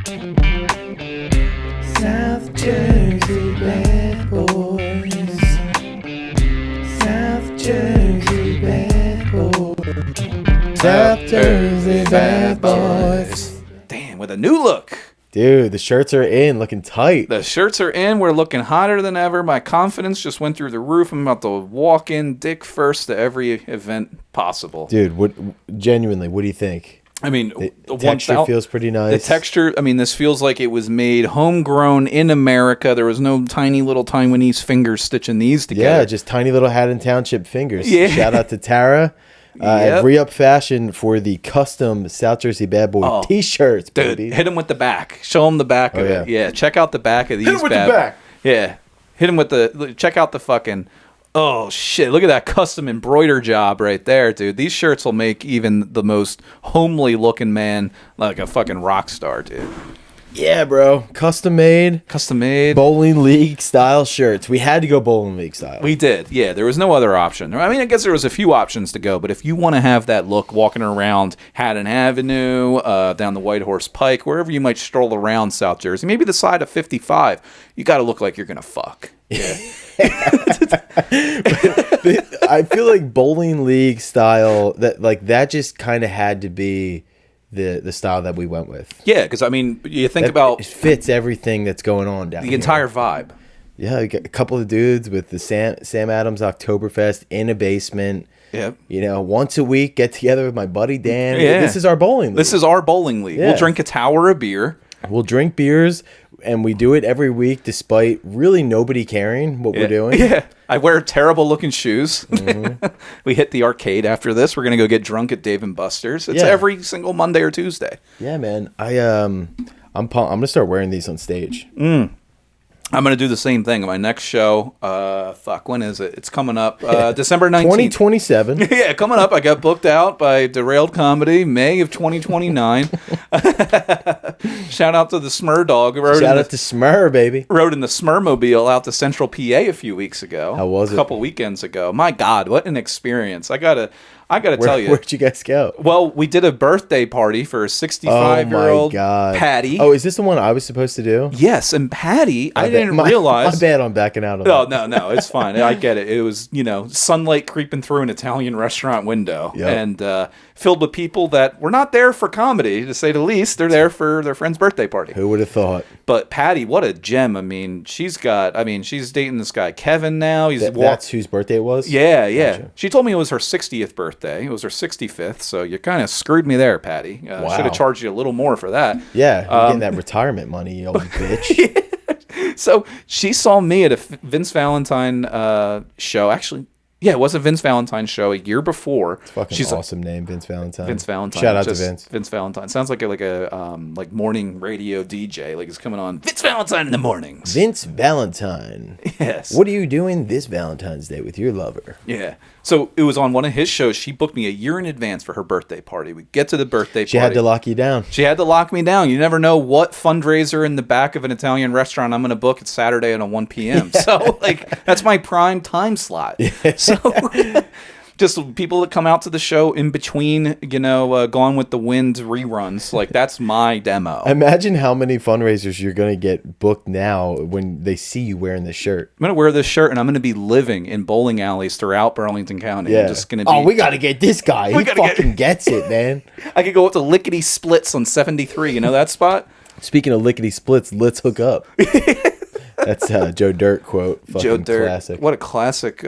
South Jersey bad boys. South Jersey bad boys. South Jersey bad boys. Damn, with a new look. Dude, the shirts are in, looking tight. The shirts are in. We're looking hotter than ever. My confidence just went through the roof. I'm about to walk in dick first to every event possible. Dude, genuinely, what do you think? I mean, the texture feels pretty nice. The texture, I mean, this feels like it was made homegrown in America. There was no tiny little Taiwanese fingers stitching these together. Yeah, just tiny little Haddon Township fingers. Yeah. Shout out to Tara. At Re-Up Fashion for the custom South Jersey Bad Boy t-shirts, baby. Dude, hit him with the back. Show him the back of it. Yeah, check out the back of these. Hit him with the back. Yeah, hit him with the. Check out the fucking. Oh shit! Look at that custom embroider job right there, dude. These shirts will make even the most homely looking man like a fucking rock star, dude. Yeah, bro. Custom made. Bowling league style shirts. We had to go bowling league style. We did. Yeah, there was no other option. I mean, I guess there was a few options to go, but if you want to have that look walking around Haddon Avenue, down the White Horse Pike, wherever you might stroll around South Jersey, maybe the side of 55, you got to look like you're going to fuck. Yeah. I feel like bowling league style, that just kind of had to be the style that we went with. Yeah, because I mean, you think about it fits everything that's going on down the here. entire vibe. Yeah, a couple of dudes with the Sam Adams Oktoberfest in a basement. Yep. You know, once a week, get together with my buddy Dan. Yeah. This is our bowling league. This is our bowling league. Yeah. We'll drink a tower of beer. We'll drink beers, and we do it every week despite really nobody caring what we're doing. Yeah. I wear terrible looking shoes. Mm-hmm. We hit the arcade after this. We're going to go get drunk at Dave & Buster's. It's every single Monday or Tuesday. Yeah, man. I'm going to start wearing these on stage. I'm going to do the same thing. My next show, when is it? It's coming up December 19th. 2027. Yeah, coming up. I got booked out by Derailed Comedy, May of 2029. Shout out to the Smur Dog. Shout out to Smur, baby. Rode in the Smurmobile out to Central PA a few weeks ago. How was it? A couple weekends ago. My God, what an experience. I gotta tell you. Where'd you guys go? Well, we did a birthday party for a 65-year-old Patty. Oh, is this the one I was supposed to do? Yes, and Patty, I didn't realize. My bad on backing out on that. No, it's fine. I get it. It was, sunlight creeping through an Italian restaurant window and filled with people that were not there for comedy, to say the least. They're there for their friend's birthday party. Who would have thought? But Patty, what a gem. I mean, she's dating this guy, Kevin, now. That's whose birthday it was? Yeah. Gotcha. She told me it was her 60th birthday. It was her 65th, so you kind of screwed me there, Patty. Wow. Should have charged you a little more for that. Yeah, you're getting that retirement money, you old bitch. So she saw me at a Vince Valentine show. Actually, yeah, it was a Vince Valentine show a year before. It's fucking awesome name, Vince Valentine. Vince Valentine. Shout out to Vince. Vince Valentine. Sounds like a morning radio DJ. Like he's coming on Vince Valentine in the mornings. Vince Valentine. Yes. What are you doing this Valentine's Day with your lover? Yeah. So it was on one of his shows. She booked me a year in advance for her birthday party. We get to the birthday party. She had to lock you down. She had to lock me down. You never know what fundraiser in the back of an Italian restaurant I'm going to book. It's Saturday at 1 p.m. Yeah. So that's my prime time slot. Yeah. So just people that come out to the show in between, Gone with the Wind reruns. Like, that's my demo. Imagine how many fundraisers you're going to get booked now when they see you wearing this shirt. I'm going to wear this shirt, and I'm going to be living in bowling alleys throughout Burlington County. Yeah. I'm just going to be... we got to get this guy. He fucking gets it, man. I could go up to Lickety Splits on 73. You know that spot? Speaking of Lickety Splits, let's hook up. That's a Joe Dirt quote. Joe Dirt. Classic. What a classic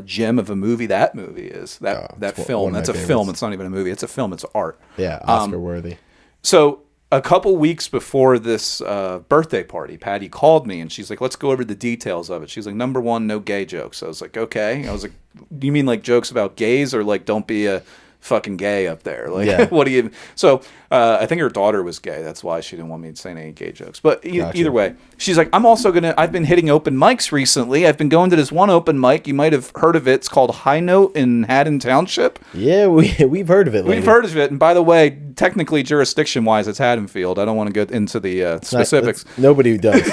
gem of a movie that movie is. That film. That's a film. It's not even a movie. It's a film. It's art. Yeah, Oscar worthy. So a couple weeks before this birthday party, Patty called me and she's like, let's go over the details of it. She's like, number one, no gay jokes. I was like, okay. I was like, do you mean like jokes about gays or like don't be a fucking gay up there? Like, what do you... So I think her daughter was gay. That's why she didn't want me to say any gay jokes. But either way, she's like, I've been hitting open mics recently. I've been going to this one open mic. You might have heard of it. It's called High Note in Haddon Township. Yeah, we've heard of it. We've heard of it. And by the way, technically, jurisdiction-wise, it's Haddonfield. I don't want to go into the specifics. Nobody does.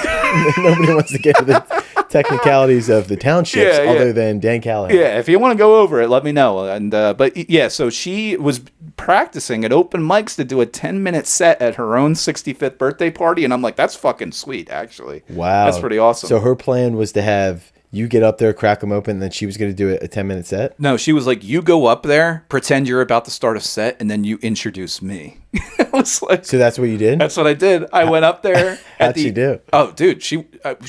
Nobody wants to get to the technicalities of the townships other than Dan Callahan. Yeah, if you want to go over it, let me know. And so she was practicing at open mics to do a 10-minute set at her own 65th birthday party. And I'm like, that's fucking sweet, actually. Wow. That's pretty awesome. So her plan was to have you get up there, crack them open, and then she was going to do a 10-minute set? No, she was like, you go up there, pretend you're about to start a set, and then you introduce me. I was like, So that's what you did? that's what I did. I went up there. How'd she do? Oh, dude, she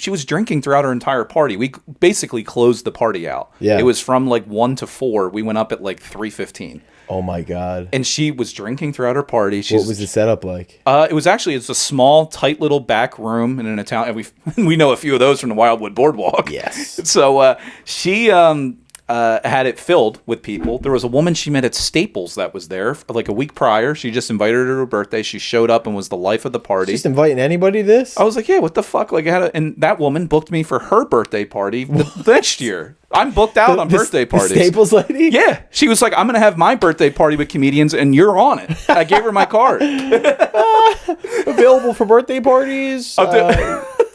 was drinking throughout her entire party. We basically closed the party out. Yeah. It was from like 1 to 4. We went up at like 3:15. Oh, my God. And she was drinking throughout her party. What was the setup like? It's a small, tight little back room in an Italian. We know a few of those from the Wildwood Boardwalk. Yes. So she had it filled with people. There was a woman she met at Staples that was there like a week prior. She just invited her to her birthday. She showed up and was the life of the party. Just inviting anybody to this? I was like, yeah, what the fuck? Like, and that woman booked me for her birthday party the next year. I'm booked out on birthday parties. The Staples lady? Yeah. She was like, I'm going to have my birthday party with comedians and you're on it. I gave her my card. Available for birthday parties?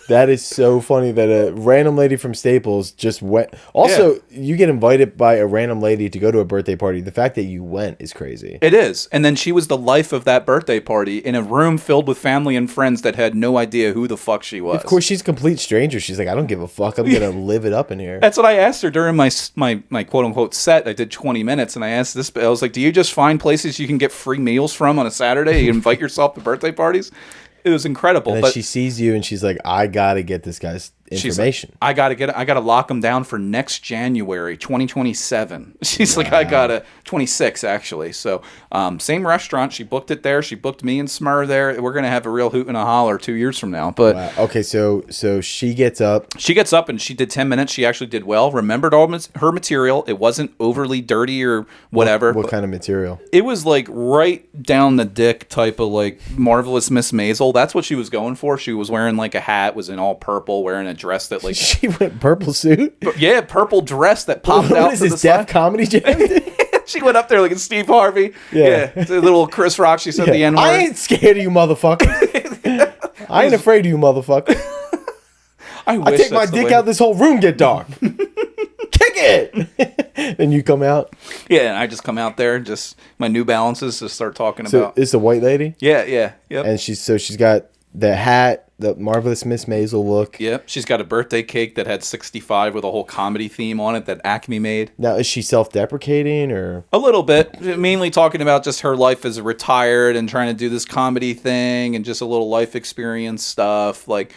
That is so funny that a random lady from Staples just went. Also, you get invited by a random lady to go to a birthday party. The fact that you went is crazy. It is. And then she was the life of that birthday party in a room filled with family and friends that had no idea who the fuck she was. Of course, she's a complete stranger. She's like, I don't give a fuck. I'm going to live it up in here. That's what I asked her during my quote unquote set. I did 20 minutes and I asked this. I was like, do you just find places you can get free meals from on a Saturday? You invite yourself to birthday parties? It was incredible. And then she sees you and she's like, I got to get this guy's information. Like, I gotta lock him down for next January 2027. She's like, I gotta 26 actually. So same restaurant. She booked it there. She booked me and Smur there. We're gonna have a real hoot and a holler 2 years from now. But okay, so she gets up. She gets up and she did 10 minutes. She actually did well. Remembered all her material. It wasn't overly dirty or whatever. What kind of material? It was like right down the dick type of like Marvelous Miss Maisel. That's what she was going for. She was wearing like a hat, was in all purple, wearing a dress that like she went purple suit. Yeah, purple dress that popped out. What is this, Def Comedy Jam? She went up there like a Steve Harvey. Yeah, the little Chris Rock. She said the N-word. I ain't scared of you, motherfucker. I ain't afraid of you, motherfucker. I take my dick out, this whole room get dark. Kick it. And you come out. Yeah, and I just come out there, just my New Balances, to start talking about. It's a white lady. Yeah, yep. And she's got the hat, the Marvelous Miss Maisel look. Yep. She's got a birthday cake that had 65 with a whole comedy theme on it that Acme made. Now, is she self-deprecating or? A little bit. Mainly talking about just her life as a retired and trying to do this comedy thing and just a little life experience stuff. Like,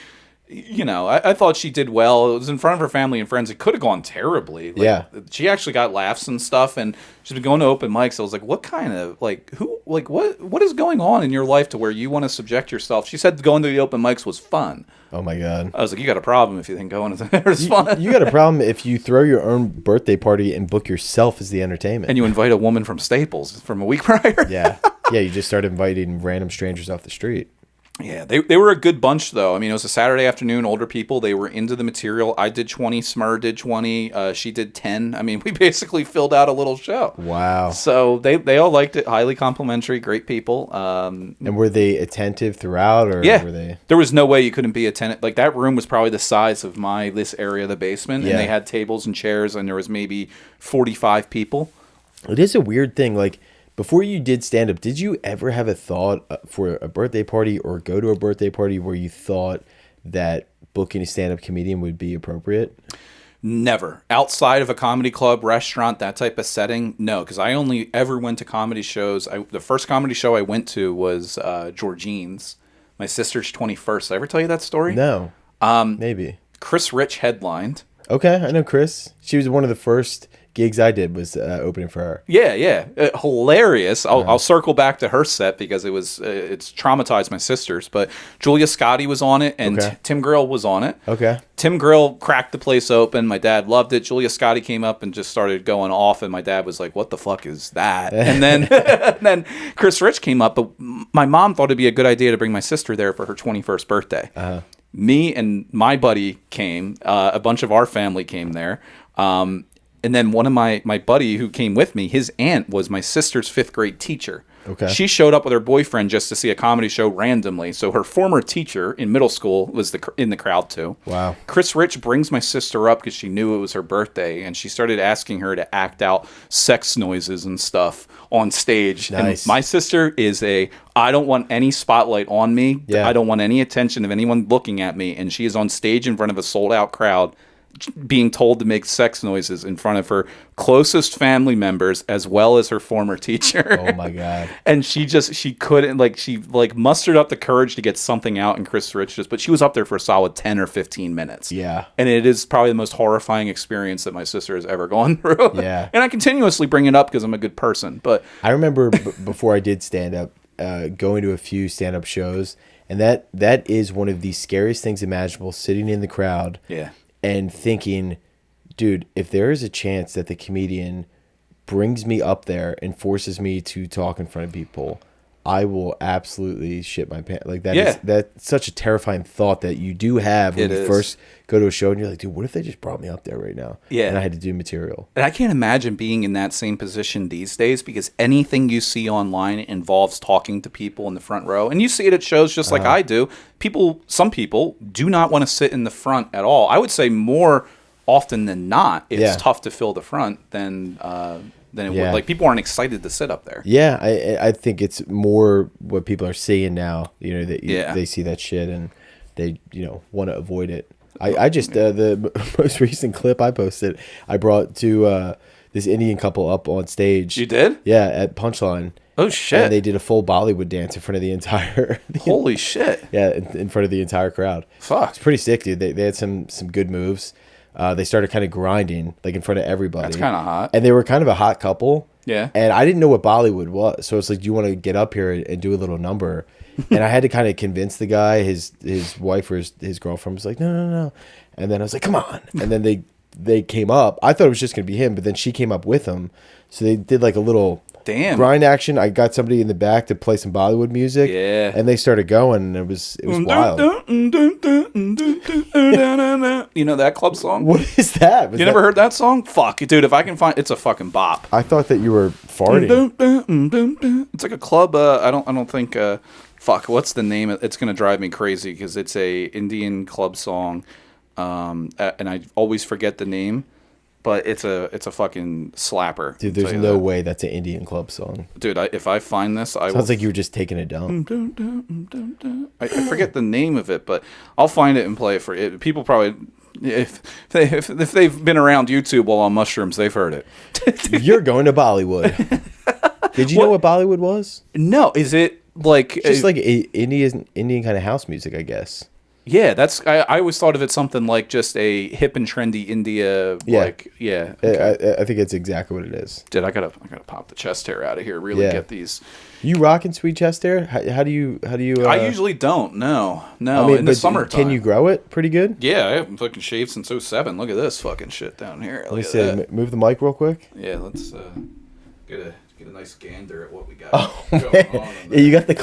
you know, I thought she did well. It was in front of her family and friends. It could have gone terribly. Like, yeah. She actually got laughs and stuff, and she's been going to open mics. I was like, what kind of, like, who, like, what is going on in your life to where you want to subject yourself? She said going to the open mics was fun. Oh, my God. I was like, you got a problem if you think going to there is fun. You got a problem if you throw your own birthday party and book yourself as the entertainment. And you invite a woman from Staples from a week prior. Yeah. Yeah, you just start inviting random strangers off the street. Yeah, they were a good bunch, though. I mean, it was a Saturday afternoon, older people. They were into the material. I did 20, Smur did 20, she did 10. I mean, we basically filled out a little show. Wow. So they all liked it. Highly complimentary, great people. And were they attentive throughout? Or yeah. Were they... There was no way you couldn't be attentive. Like, that room was probably the size of this area of the basement. Yeah. And they had tables and chairs, and there was maybe 45 people. It is a weird thing. Like, before you did stand-up, did you ever have a thought for a birthday party or go to a birthday party where you thought that booking a stand-up comedian would be appropriate? Never. Outside of a comedy club, restaurant, that type of setting, no. Because I only ever went to comedy shows. The first comedy show I went to was Georgine's, my sister's 21st. Did I ever tell you that story? No. Maybe. Chris Rich headlined. Okay, I know Chris. She was one of the first gigs I did was opening for her. Yeah. Hilarious. I'll circle back to her set because it's traumatized my sisters. But Julia Scotti was on it and Tim Grill was on it. Okay. Tim Grill cracked the place open. My dad loved it. Julia Scotti came up and just started going off, and my dad was like, "What the fuck is that?" And then then Chris Rich came up, but my mom thought it'd be a good idea to bring my sister there for her 21st birthday. Me and my buddy came. A bunch of our family came there. And then one of my buddy who came with me, his aunt was my sister's 5th grade teacher. Okay. She showed up with her boyfriend just to see a comedy show randomly. So her former teacher in middle school was in the crowd too. Wow. Chris Rich brings my sister up because she knew it was her birthday, and she started asking her to act out sex noises and stuff on stage. Nice. And my sister is I don't want any spotlight on me. Yeah. I don't want any attention of anyone looking at me. And she is on stage in front of a sold out crowd being told to make sex noises in front of her closest family members as well as her former teacher. Oh my God. And she couldn't, she mustered up the courage to get something out in Chris Rich's, but she was up there for a solid 10 or 15 minutes. Yeah. And it is probably the most horrifying experience that my sister has ever gone through. Yeah. And I continuously bring it up because I'm a good person. But I remember before I did stand up, going to a few stand up shows, and that is one of the scariest things imaginable, sitting in the crowd. yeah. And thinking, dude, if there is a chance that the comedian brings me up there and forces me to talk in front of people, I will absolutely shit my pants. Like that's such a terrifying thought that you do have when you first go to a show and you're like, dude, what if they just brought me up there right now? Yeah. And I had to do material. And I can't imagine being in that same position these days because anything you see online involves talking to people in the front row. And you see it at shows just like I do. Some people do not want to sit in the front at all. I would say more often than not, it's tough to fill the front than it would. Like, people aren't excited to sit up there. Yeah, I think it's more what people are seeing now. You know, they see that shit and they want to avoid it. I just the most recent clip I posted, I brought to this Indian couple up on stage. You did? Yeah, at Punchline. Oh shit! And they did a full Bollywood dance in front of the entire. Holy shit! Yeah, in front of the entire crowd. Fuck, it's pretty sick, dude. They had some good moves. They started kind of grinding like in front of everybody. That's kind of hot. And they were kind of a hot couple. Yeah. And I didn't know what Bollywood was, so it's like, do you want to get up here and do a little number? And I had to kind of convince the guy. His wife or his girlfriend was like, no. And then I was like, come on. And then they came up. I thought it was just gonna be him, but then she came up with him. So they did like a little grind action. I got somebody in the back to play some Bollywood music. Yeah. And they started going, and it was wild. You know that club song? What is that? You never heard that song? Fuck, dude, if I can find it's a fucking bop. I thought that you were farting. It's like a club. I don't think. Fuck, what's the name? It's gonna drive me crazy because it's a Indian club song, and I always forget the name. But it's a fucking slapper. Dude, there's no way that's an Indian club song. Dude, if I find this, I Sounds like you were just taking a dump. I forget the name of it, but I'll find it and play it for it. People probably, if they've been around YouTube while on mushrooms, they've heard it. You're going to Bollywood. Did you know what Bollywood was? No, is it like it's just like Indian kind of house music, I guess. Yeah, I always thought of it something like just a hip and trendy India. Okay. I think it's exactly what it is. Dude, I gotta pop the chest hair out of here. Really get these. You rocking sweet chest hair? How do you? I usually don't. No. I mean, in the summertime. Can you grow it pretty good? Yeah, I haven't fucking shaved since 2007. Look at this fucking shit down here. Let me see. Move the mic real quick. Yeah, let's get a nice gander at what we got going on. Yeah, you got the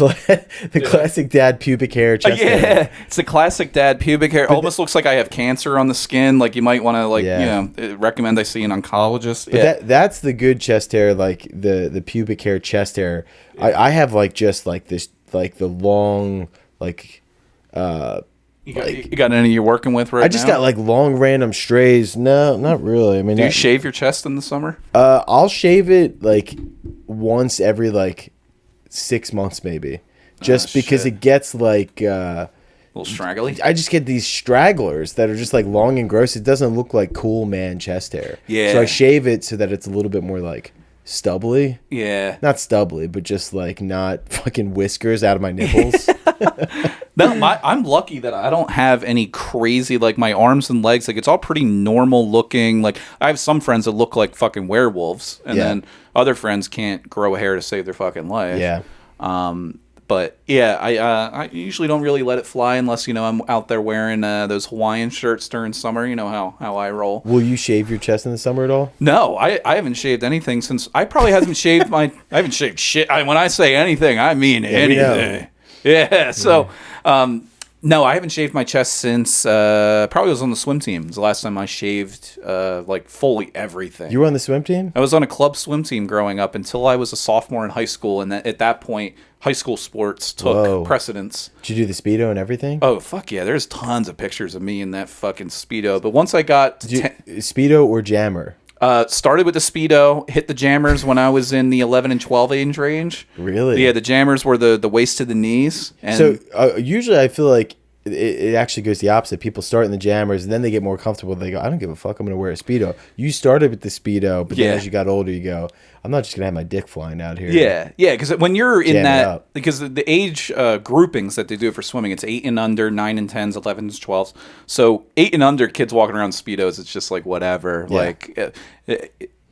classic dad pubic hair chest hair. It's the classic dad pubic hair. Almost looks like I have cancer on the skin. Like, you might want to recommend I see an oncologist. But that's the good chest hair, like the pubic hair chest hair. Yeah. I have like just like this, like the long like You got any you're working with right now? I just got like long random strays. No, not really. I mean, do you shave your chest in the summer? I'll shave it like once every like 6 months maybe, just because it gets like a little straggly. I just get these stragglers that are just like long and gross. It doesn't look like cool man chest hair. Yeah. So I shave it so that it's a little bit more like stubbly. Yeah. Not stubbly, but just like not fucking whiskers out of my nipples. No, I'm lucky that I don't have any crazy, like, my arms and legs. Like, it's all pretty normal looking. Like, I have some friends that look like fucking werewolves, and then other friends can't grow hair to save their fucking life. Yeah. But yeah, I usually don't really let it fly unless, I'm out there wearing those Hawaiian shirts during summer. You know how I roll. Will you shave your chest in the summer at all? No, I haven't shaved anything since. I probably haven't shaved I haven't shaved shit. When I say anything, I mean anything. Yeah. So, No, I haven't shaved my chest since probably was on the swim team. It was the last time I shaved like fully everything. You were on the swim team? I was on a club swim team growing up until I was a sophomore in high school, and at that point, high school sports took precedence. Did you do the Speedo and everything? Oh, fuck yeah. There's tons of pictures of me in that fucking Speedo. But once I got Speedo or Jammer? Started with the Speedo, hit the Jammers when I was in the 11 and 12 age range. Really? Yeah, the Jammers were the waist to the knees. And so usually I feel like it actually goes the opposite. People start in the Jammers and then they get more comfortable. They go, I don't give a fuck. I'm going to wear a Speedo. You started with the Speedo, but then as you got older, you go, I'm not just going to have my dick flying out here. Yeah, yeah, because when you're in that, because the age groupings that they do for swimming, it's 8 and under, 9 and 10s, 11s, 12s. So 8 and under kids walking around Speedos, it's just like whatever. Yeah.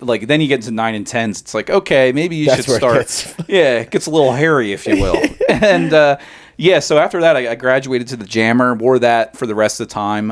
Like then you get into 9 and 10s, it's like, okay, maybe you should start. It gets a little hairy, if you will. And yeah, so after that, I graduated to the Jammer, wore that for the rest of the time.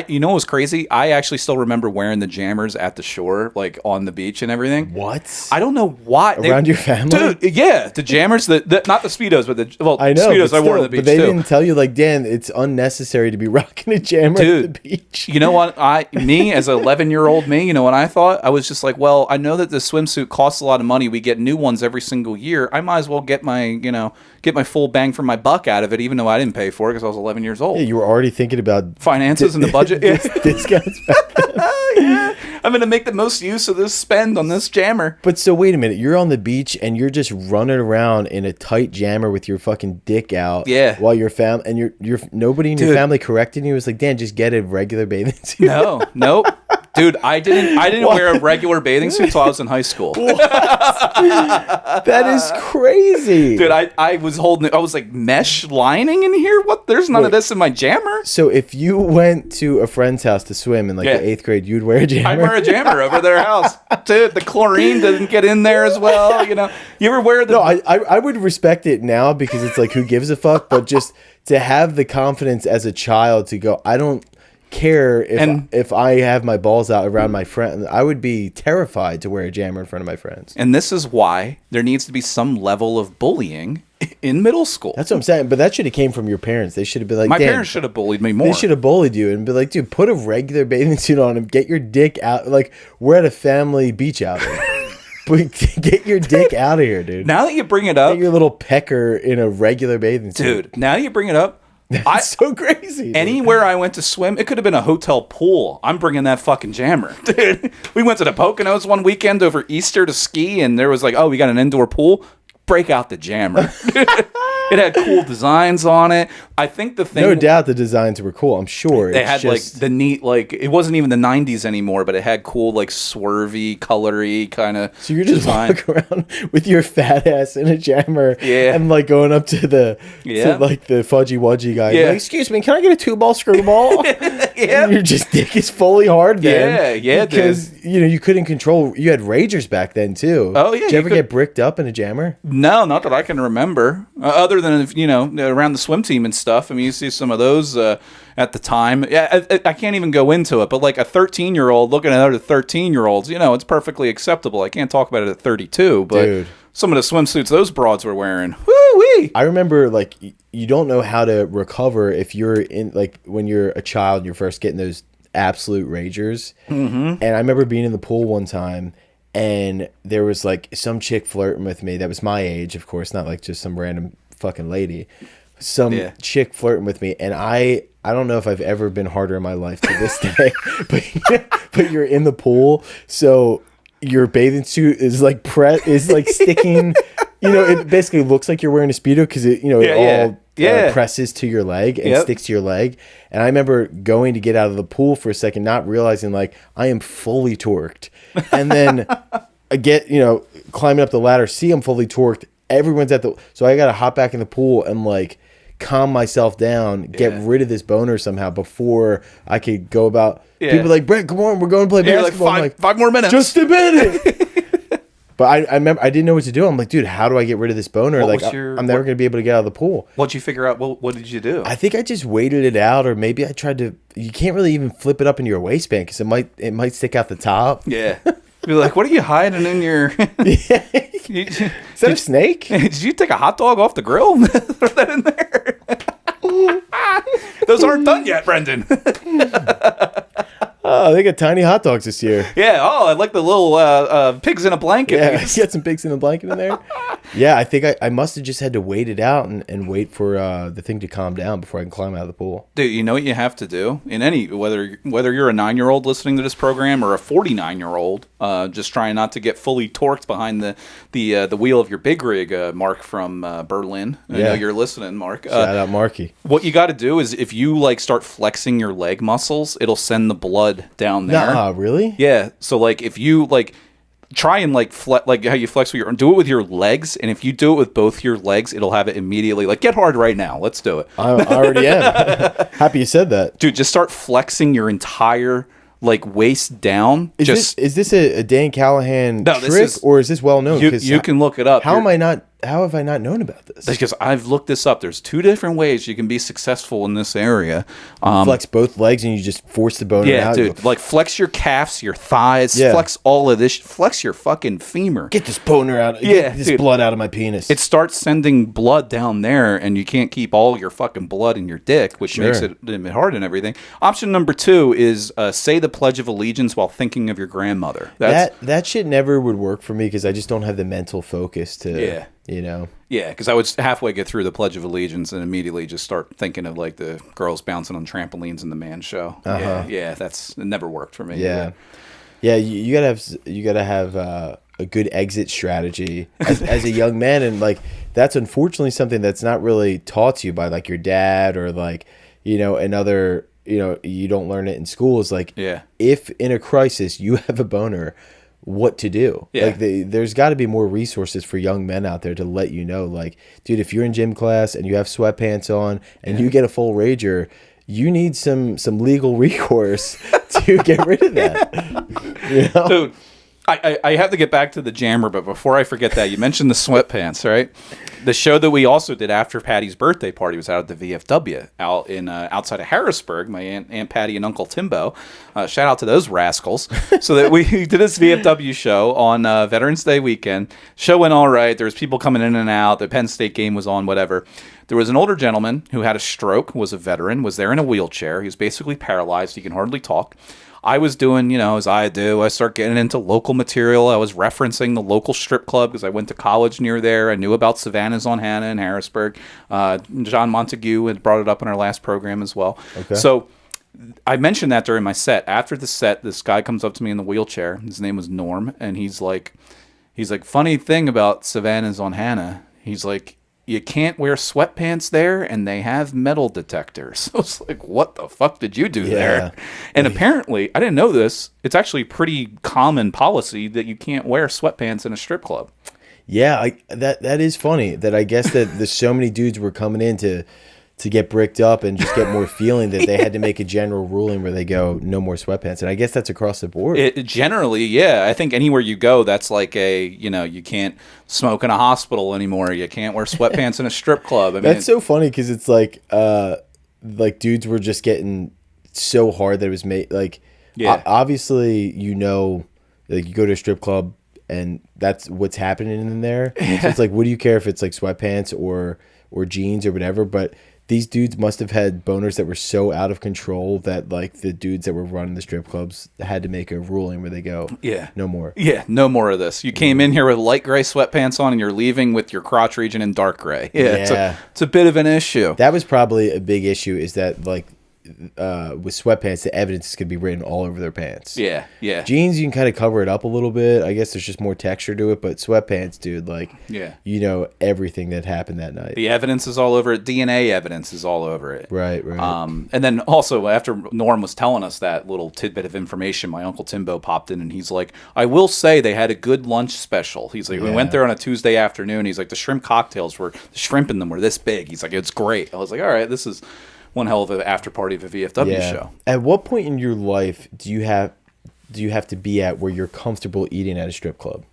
You know what was crazy? I actually still remember wearing the Jammers at the shore, like on the beach and everything. What? I don't know why. Around your family? Dude, yeah, the Jammers, not the Speedos, but I know, Speedos I wore on the beach, but they didn't tell you, like, Dan, it's unnecessary to be rocking a Jammer at the beach. You know what? Me, as an 11-year-old me, you know what I thought? I was just like, well, I know that the swimsuit costs a lot of money. We get new ones every single year. I might as well get my full bang for my buck out of it, even though I didn't pay for it because I was 11 years old. Yeah, you were already thinking about finances and the budget. Discounts. Yeah, I'm going to make the most use of this spend on this Jammer. But so wait a minute, you're on the beach and you're just running around in a tight Jammer with your fucking dick out. Yeah. While your nobody in your family corrected you. It was like, Dan, just get a regular bathing suit. Nope. Dude, I didn't wear a regular bathing suit until I was in high school. That is crazy. Dude, I was like, mesh lining in here? What? There's none of this in my Jammer. So if you went to a friend's house to swim in like the 8th grade, you'd wear a Jammer? I'd wear a Jammer over their house. Dude, the chlorine doesn't get in there as well, you know. You ever wear the... No, I would respect it now because it's like, who gives a fuck? But just to have the confidence as a child to go, I don't care if I have my balls out around my friend. I would be terrified to wear a Jammer in front of my friends. And this is why there needs to be some level of bullying in middle school. That's what I'm saying. But that should have came from your parents. They should have been like, my parents should have bullied me more. They should have bullied you and be like, dude, put a regular bathing suit on and get your dick out. Like, we're at a family beach outing. But get your dick out of here, dude. Now that you bring it up, get your little pecker in a regular bathing suit. Dude, now that you bring it up, it's so crazy. Dude. Anywhere I went to swim, it could have been a hotel pool. I'm bringing that fucking Jammer. Dude, we went to the Poconos one weekend over Easter to ski, and there was like, oh, we got an indoor pool. Break out the Jammer. It had cool designs on it. I think the thing... No doubt the designs were cool. I'm sure. They had like the neat, like, it wasn't even the 90s anymore, but it had cool, like, swervy, colory kind of So you're just walking around with your fat ass in a Jammer and like going up to the fudgy wudgy guy. Yeah. Like, excuse me, can I get a 2-ball screwball? And your just dick is fully hard then. Yeah, because you couldn't control. You had ragers back then too. Oh yeah. Did you ever get bricked up in a Jammer? No, not that I can remember. Other than around the swim team and stuff. I mean, you see some of those at the time. Yeah, I can't even go into it. But like a 13-year-old looking at other 13-year-olds, it's perfectly acceptable. I can't talk about it at 32, but dude, some of the swimsuits those broads were wearing. Woo-wee! I remember like you don't know how to recover if you're in like when you're a child and you're first getting those absolute ragers. Mm-hmm. And I remember being in the pool one time. And there was like some chick flirting with me that was my age, of course, not like just some random fucking lady. Some chick flirting with me, and I don't know if I've ever been harder in my life to this day. but you're in the pool, so your bathing suit is like sticking. It basically looks like you're wearing a Speedo because it presses to your leg and sticks to your leg. And I remember going to get out of the pool for a second, not realizing like I am fully torqued. And then I get, climbing up the ladder, see I'm fully torqued. Everyone's so I got to hop back in the pool and like calm myself down, get rid of this boner somehow before I could go about. Yeah. People are like, Brett, come on, we're going to play basketball. Like, five more minutes. Just a minute. But I remember I didn't know what to do. I'm like, dude, how do I get rid of this boner? I'm never going to be able to get out of the pool. What'd you figure out? What did you do? I think I just waited it out, or maybe I tried to. You can't really even flip it up into your waistband because it might stick out the top. Yeah. You're like, what are you hiding in your... Is that a snake? Did you take a hot dog off the grill? Throw that in there. those aren't done yet, Brendan. Oh, they got tiny hot dogs this year. Yeah. Oh, I like the little pigs in a blanket. Yeah, you got some pigs in a blanket in there. Yeah, I think I must have just had to wait it out and wait for the thing to calm down before I can climb out of the pool. Dude, you know what you have to do in any whether you're a 9-year-old listening to this program or a 49-year-old just trying not to get fully torqued behind the wheel of your big rig, Mark from Berlin. I know you're listening, Mark. Shout out, Marky. What you got to do is if you like start flexing your leg muscles, it'll send the blood down there. Nah, really? Yeah. So like if you like try and like like how you flex with do it with your legs, and if you do it with both your legs, it'll have it immediately. Like get hard right now. Let's do it. I already am. Happy you said that, dude. Just start flexing your entire like waist down. Is this a Dan Callahan trick, or is this well known? You can look it up. How have I not known about this? Because I've looked this up. There's 2 different ways you can be successful in this area. Flex both legs and you just force the boner out. Yeah, dude. Like flex your calves, your thighs, flex all of this. Flex your fucking femur. Get this boner out. Get this blood out of my penis. It starts sending blood down there, and you can't keep all your fucking blood in your dick, which makes it hard and everything. Option number 2 is say the Pledge of Allegiance while thinking of your grandmother. That shit never would work for me because I just don't have the mental focus to... Yeah. You know? Yeah, because I would halfway get through the Pledge of Allegiance and immediately just start thinking of like the girls bouncing on trampolines in the man show. Yeah, it never worked for me. Yeah, yeah. You gotta have a good exit strategy as a young man, and like that's unfortunately something that's not really taught to you by like your dad or like another. You don't learn it in school. Is like if in a crisis you have a boner, what to do. Like there's got to be more resources for young men out there to let you know, like, dude, if you're in gym class and you have sweatpants on and you get a full rager, you need some legal recourse to get rid of that. Dude, I have to get back to the jammer, but before I forget that, you mentioned the sweatpants, right? The show that we also did after Patty's birthday party was out at the VFW out in outside of Harrisburg. My Aunt Patty and Uncle Timbo. Shout out to those rascals. So that we did this VFW show on Veterans Day weekend. Show went all right. There was people coming in and out. The Penn State game was on, whatever. There was an older gentleman who had a stroke, was a veteran, was there in a wheelchair. He was basically paralyzed. He can hardly talk. I was doing, as I do. I start getting into local material. I was referencing the local strip club because I went to college near there. I knew about Savannah's on Hannah in Harrisburg. John Montague had brought it up in our last program as well. Okay. So I mentioned that during my set. After the set, this guy comes up to me in the wheelchair. His name was Norm, and he's like, funny thing about Savannah's on Hannah. He's like, you can't wear sweatpants there, and they have metal detectors. I was like, what the fuck did you do there? And apparently, I didn't know this, it's actually pretty common policy that you can't wear sweatpants in a strip club. Yeah, that is funny, that I guess that there's so many dudes were coming in to get bricked up and just get more feeling that they had to make a general ruling where they go, no more sweatpants. And I guess that's across the board. Generally, yeah. I think anywhere you go, that's like you can't smoke in a hospital anymore. You can't wear sweatpants in a strip club. I mean, that's so funny because it's like dudes were just getting so hard that it was made, like, obviously, like you go to a strip club and that's what's happening in there. So it's like, what do you care if it's like sweatpants or jeans or whatever? But these dudes must have had boners that were so out of control that like the dudes that were running the strip clubs had to make a ruling where they go, no more. Yeah, no more of this. You came in here with light gray sweatpants on and you're leaving with your crotch region in dark gray. It's a bit of an issue. That was probably a big issue, is that like with sweatpants, the evidence could be written all over their pants. Yeah. Jeans, you can kind of cover it up a little bit. I guess there's just more texture to it, but sweatpants, dude, like, everything that happened that night. The evidence is all over it. DNA evidence is all over it. Right. And then also, after Norm was telling us that little tidbit of information, my Uncle Timbo popped in and he's like, I will say they had a good lunch special. He's like, we went there on a Tuesday afternoon. He's like, the shrimp cocktails the shrimp in them were this big. He's like, it's great. I was like, all right, this is one hell of an after party of a VFW show. At what point in your life do you have to be at where you're comfortable eating at a strip club?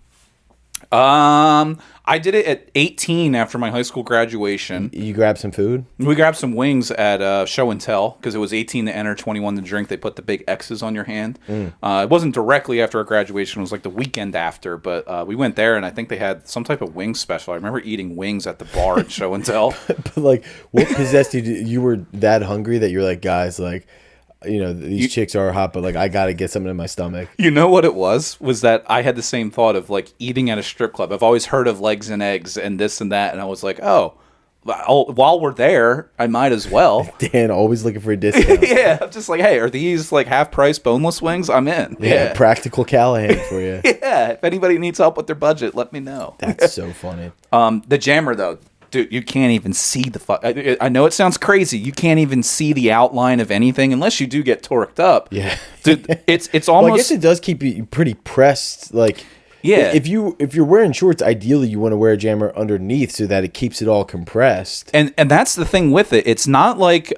I did it at 18 after my high school graduation. You grab some food? We grabbed some wings at Show and Tell because it was 18 to enter, 21 to drink. They put the big X's on your hand. It wasn't directly after our graduation. It was like the weekend after, but we went there, and I think they had some type of wing special. I remember eating wings at the bar at Show and Tell. But like, what possessed you? You were that hungry that you're like, guys, like, these chicks are hot, but like, I gotta get something in my stomach. You know what it was that I had the same thought of like eating at a strip club. I've always heard of legs and eggs and this and that, and I was like, while we're there, I might as well. Dan, always looking for a discount. Yeah, I'm just like, hey, are these like half price boneless wings? I'm in. Yeah, practical Callahan for you. Yeah, if anybody needs help with their budget, let me know. That's so funny. The jammer though. Dude, you can't even see the I know it sounds crazy. You can't even see the outline of anything unless you do get torqued up. Yeah. Dude, it's almost... Well, I guess it does keep you pretty pressed. Like, yeah. If you're wearing shorts, ideally you want to wear a jammer underneath so that it keeps it all compressed. And that's the thing with it. It's not like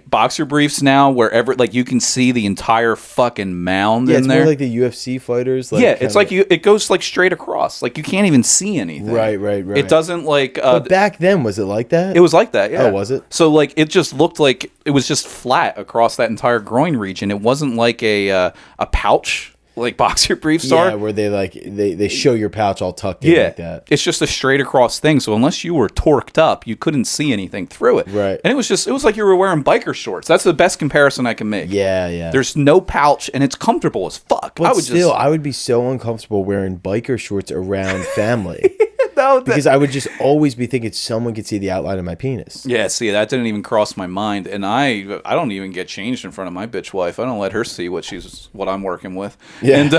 boxer briefs now, wherever like you can see the entire fucking mound in it's there. More like the UFC fighters. Like, yeah, it's like it goes like straight across. Like you can't even see anything. Right. It doesn't like. But back then, was it like that? It was like that. Yeah. Oh, was it? So like it just looked like it was just flat across that entire groin region. It wasn't like a pouch. Like boxer briefs are. Yeah, where they like they show your pouch all tucked in like that. It's just a straight across thing. So unless you were torqued up, you couldn't see anything through it. Right. And it was like you were wearing biker shorts. That's the best comparison I can make. Yeah. There's no pouch and it's comfortable as fuck. But I would be so uncomfortable wearing biker shorts around family. Because I would just always be thinking someone could see the outline of my penis. Yeah, see, that didn't even cross my mind, and I don't even get changed in front of my bitch wife. I don't let her see what I'm working with. Yeah. And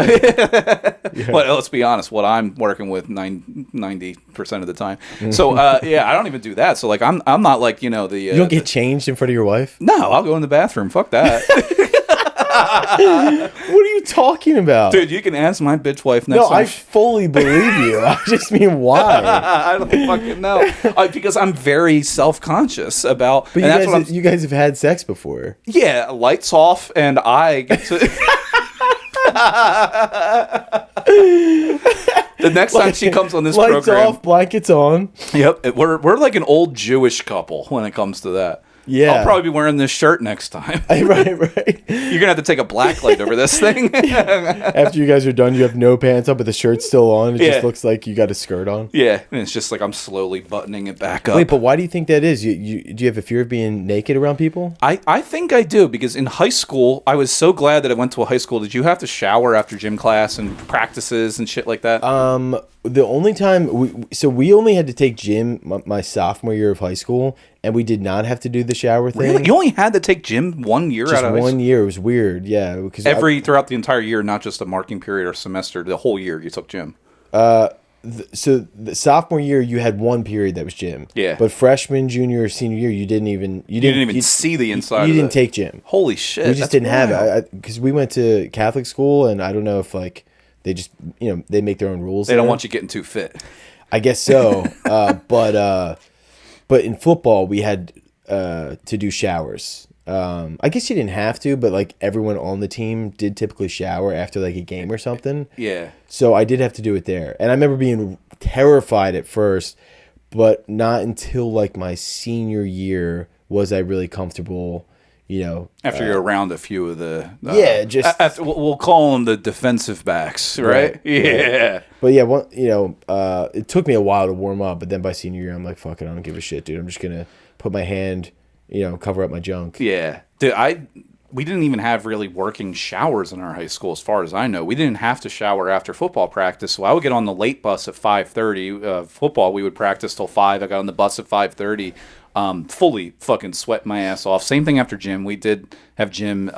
well, let's be honest, what I'm working with 90% of the time. So I don't even do that. So like I'm not like you don't get changed in front of your wife. No, I'll go in the bathroom. Fuck that. What are you talking about? Dude, you can ask my bitch wife next time. No, I fully believe you. I just mean why? I don't fucking know. Because I'm very self-conscious about... But you guys have had sex before. Yeah, lights off, and I get to... The next time she comes on this lights program... Lights off, blankets on. Yep, we're like an old Jewish couple when it comes to that. Yeah. I'll probably be wearing this shirt next time. Right. You're going to have to take a black light over this thing. After you guys are done, you have no pants up, but the shirt's still on. It just looks like you got a skirt on. Yeah, and it's just like I'm slowly buttoning it back up. Wait, but why do you think that is? Do you have a fear of being naked around people? I think I do, because in high school, I was so glad that I went to a high school. Did you have to shower after gym class and practices and shit like that? The only time we only had to take gym my sophomore year of high school, and we did not have to do the shower thing. Really? You only had to take gym 1 year just out of high school? 1 year. It was weird, yeah. Because throughout the entire year, not just a marking period or semester, the whole year you took gym. So the sophomore year you had one period that was gym. Yeah. But freshman, junior, or senior year you didn't even see the inside. You didn't take gym. Holy shit! We just didn't have it because we went to Catholic school, and I don't know if like they just they make their own rules. They don't want you getting too fit. I guess so. But in football we had to do showers. I guess you didn't have to, but like everyone on the team did typically shower after like a game or something. Yeah. So I did have to do it there. And I remember being terrified at first, but not until like my senior year was I really comfortable, After you're around a few of the... we'll call them the defensive backs, right? Yeah. Right. But yeah, it took me a while to warm up, but then by senior year, I'm like, fuck it, I don't give a shit, dude. I'm just going to put my hand... cover up my junk. Yeah. Dude, we didn't even have really working showers in our high school, as far as I know. We didn't have to shower after football practice, so I would get on the late bus at 5:30. Football, we would practice till 5. I got on the bus at 5:30, fully fucking sweat my ass off. Same thing after gym. We did have gym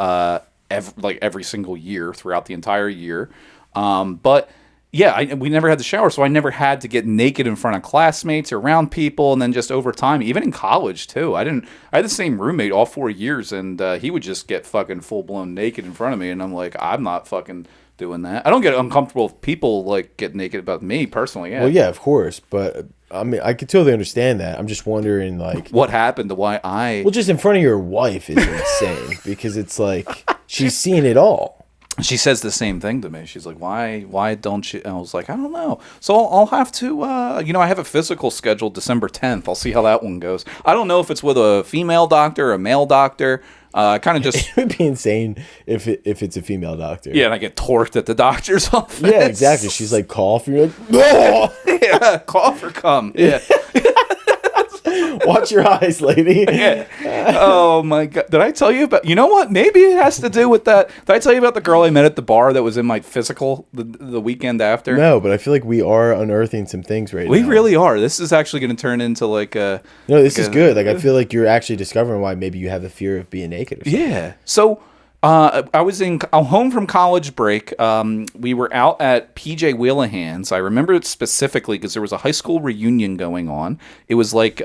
every single year throughout the entire year. But... yeah, we never had the shower, so I never had to get naked in front of classmates or around people, and then just over time, even in college too. I had the same roommate all 4 years, and he would just get fucking full blown naked in front of me, and I'm like, I'm not fucking doing that. I don't get uncomfortable if people like get naked about me personally. Yeah. Well, yeah, of course, but I mean, I could totally understand that. I'm just wondering, like, what happened to why I? Well, just in front of your wife is insane because it's like she's seeing it all. She says the same thing to me. She's like, why don't you? And I was like, I don't know. So I'll have to, I have a physical scheduled December 10th. I'll see how that one goes. I don't know if it's with a female doctor, a male doctor. Kind of just. It would be insane if it's a female doctor. Yeah, and I get torqued at the doctor's office. Yeah, exactly. She's like, cough. And you're like, oh! Yeah, cough or come. Yeah. Watch your eyes, lady. Yeah. Oh my God. Did I tell you about, you know what? Maybe it has to do with that. Did I tell you about the girl I met at the bar that was in my physical the weekend after? No, but I feel like we are unearthing some things right now. We really are. This is actually going to turn into like a. No, this is good. Like, I feel like you're actually discovering why maybe you have a fear of being naked or something. Yeah. So I was home from college break. We were out at PJ Wheelahan's. I remember it specifically because there was a high school reunion going on. It was like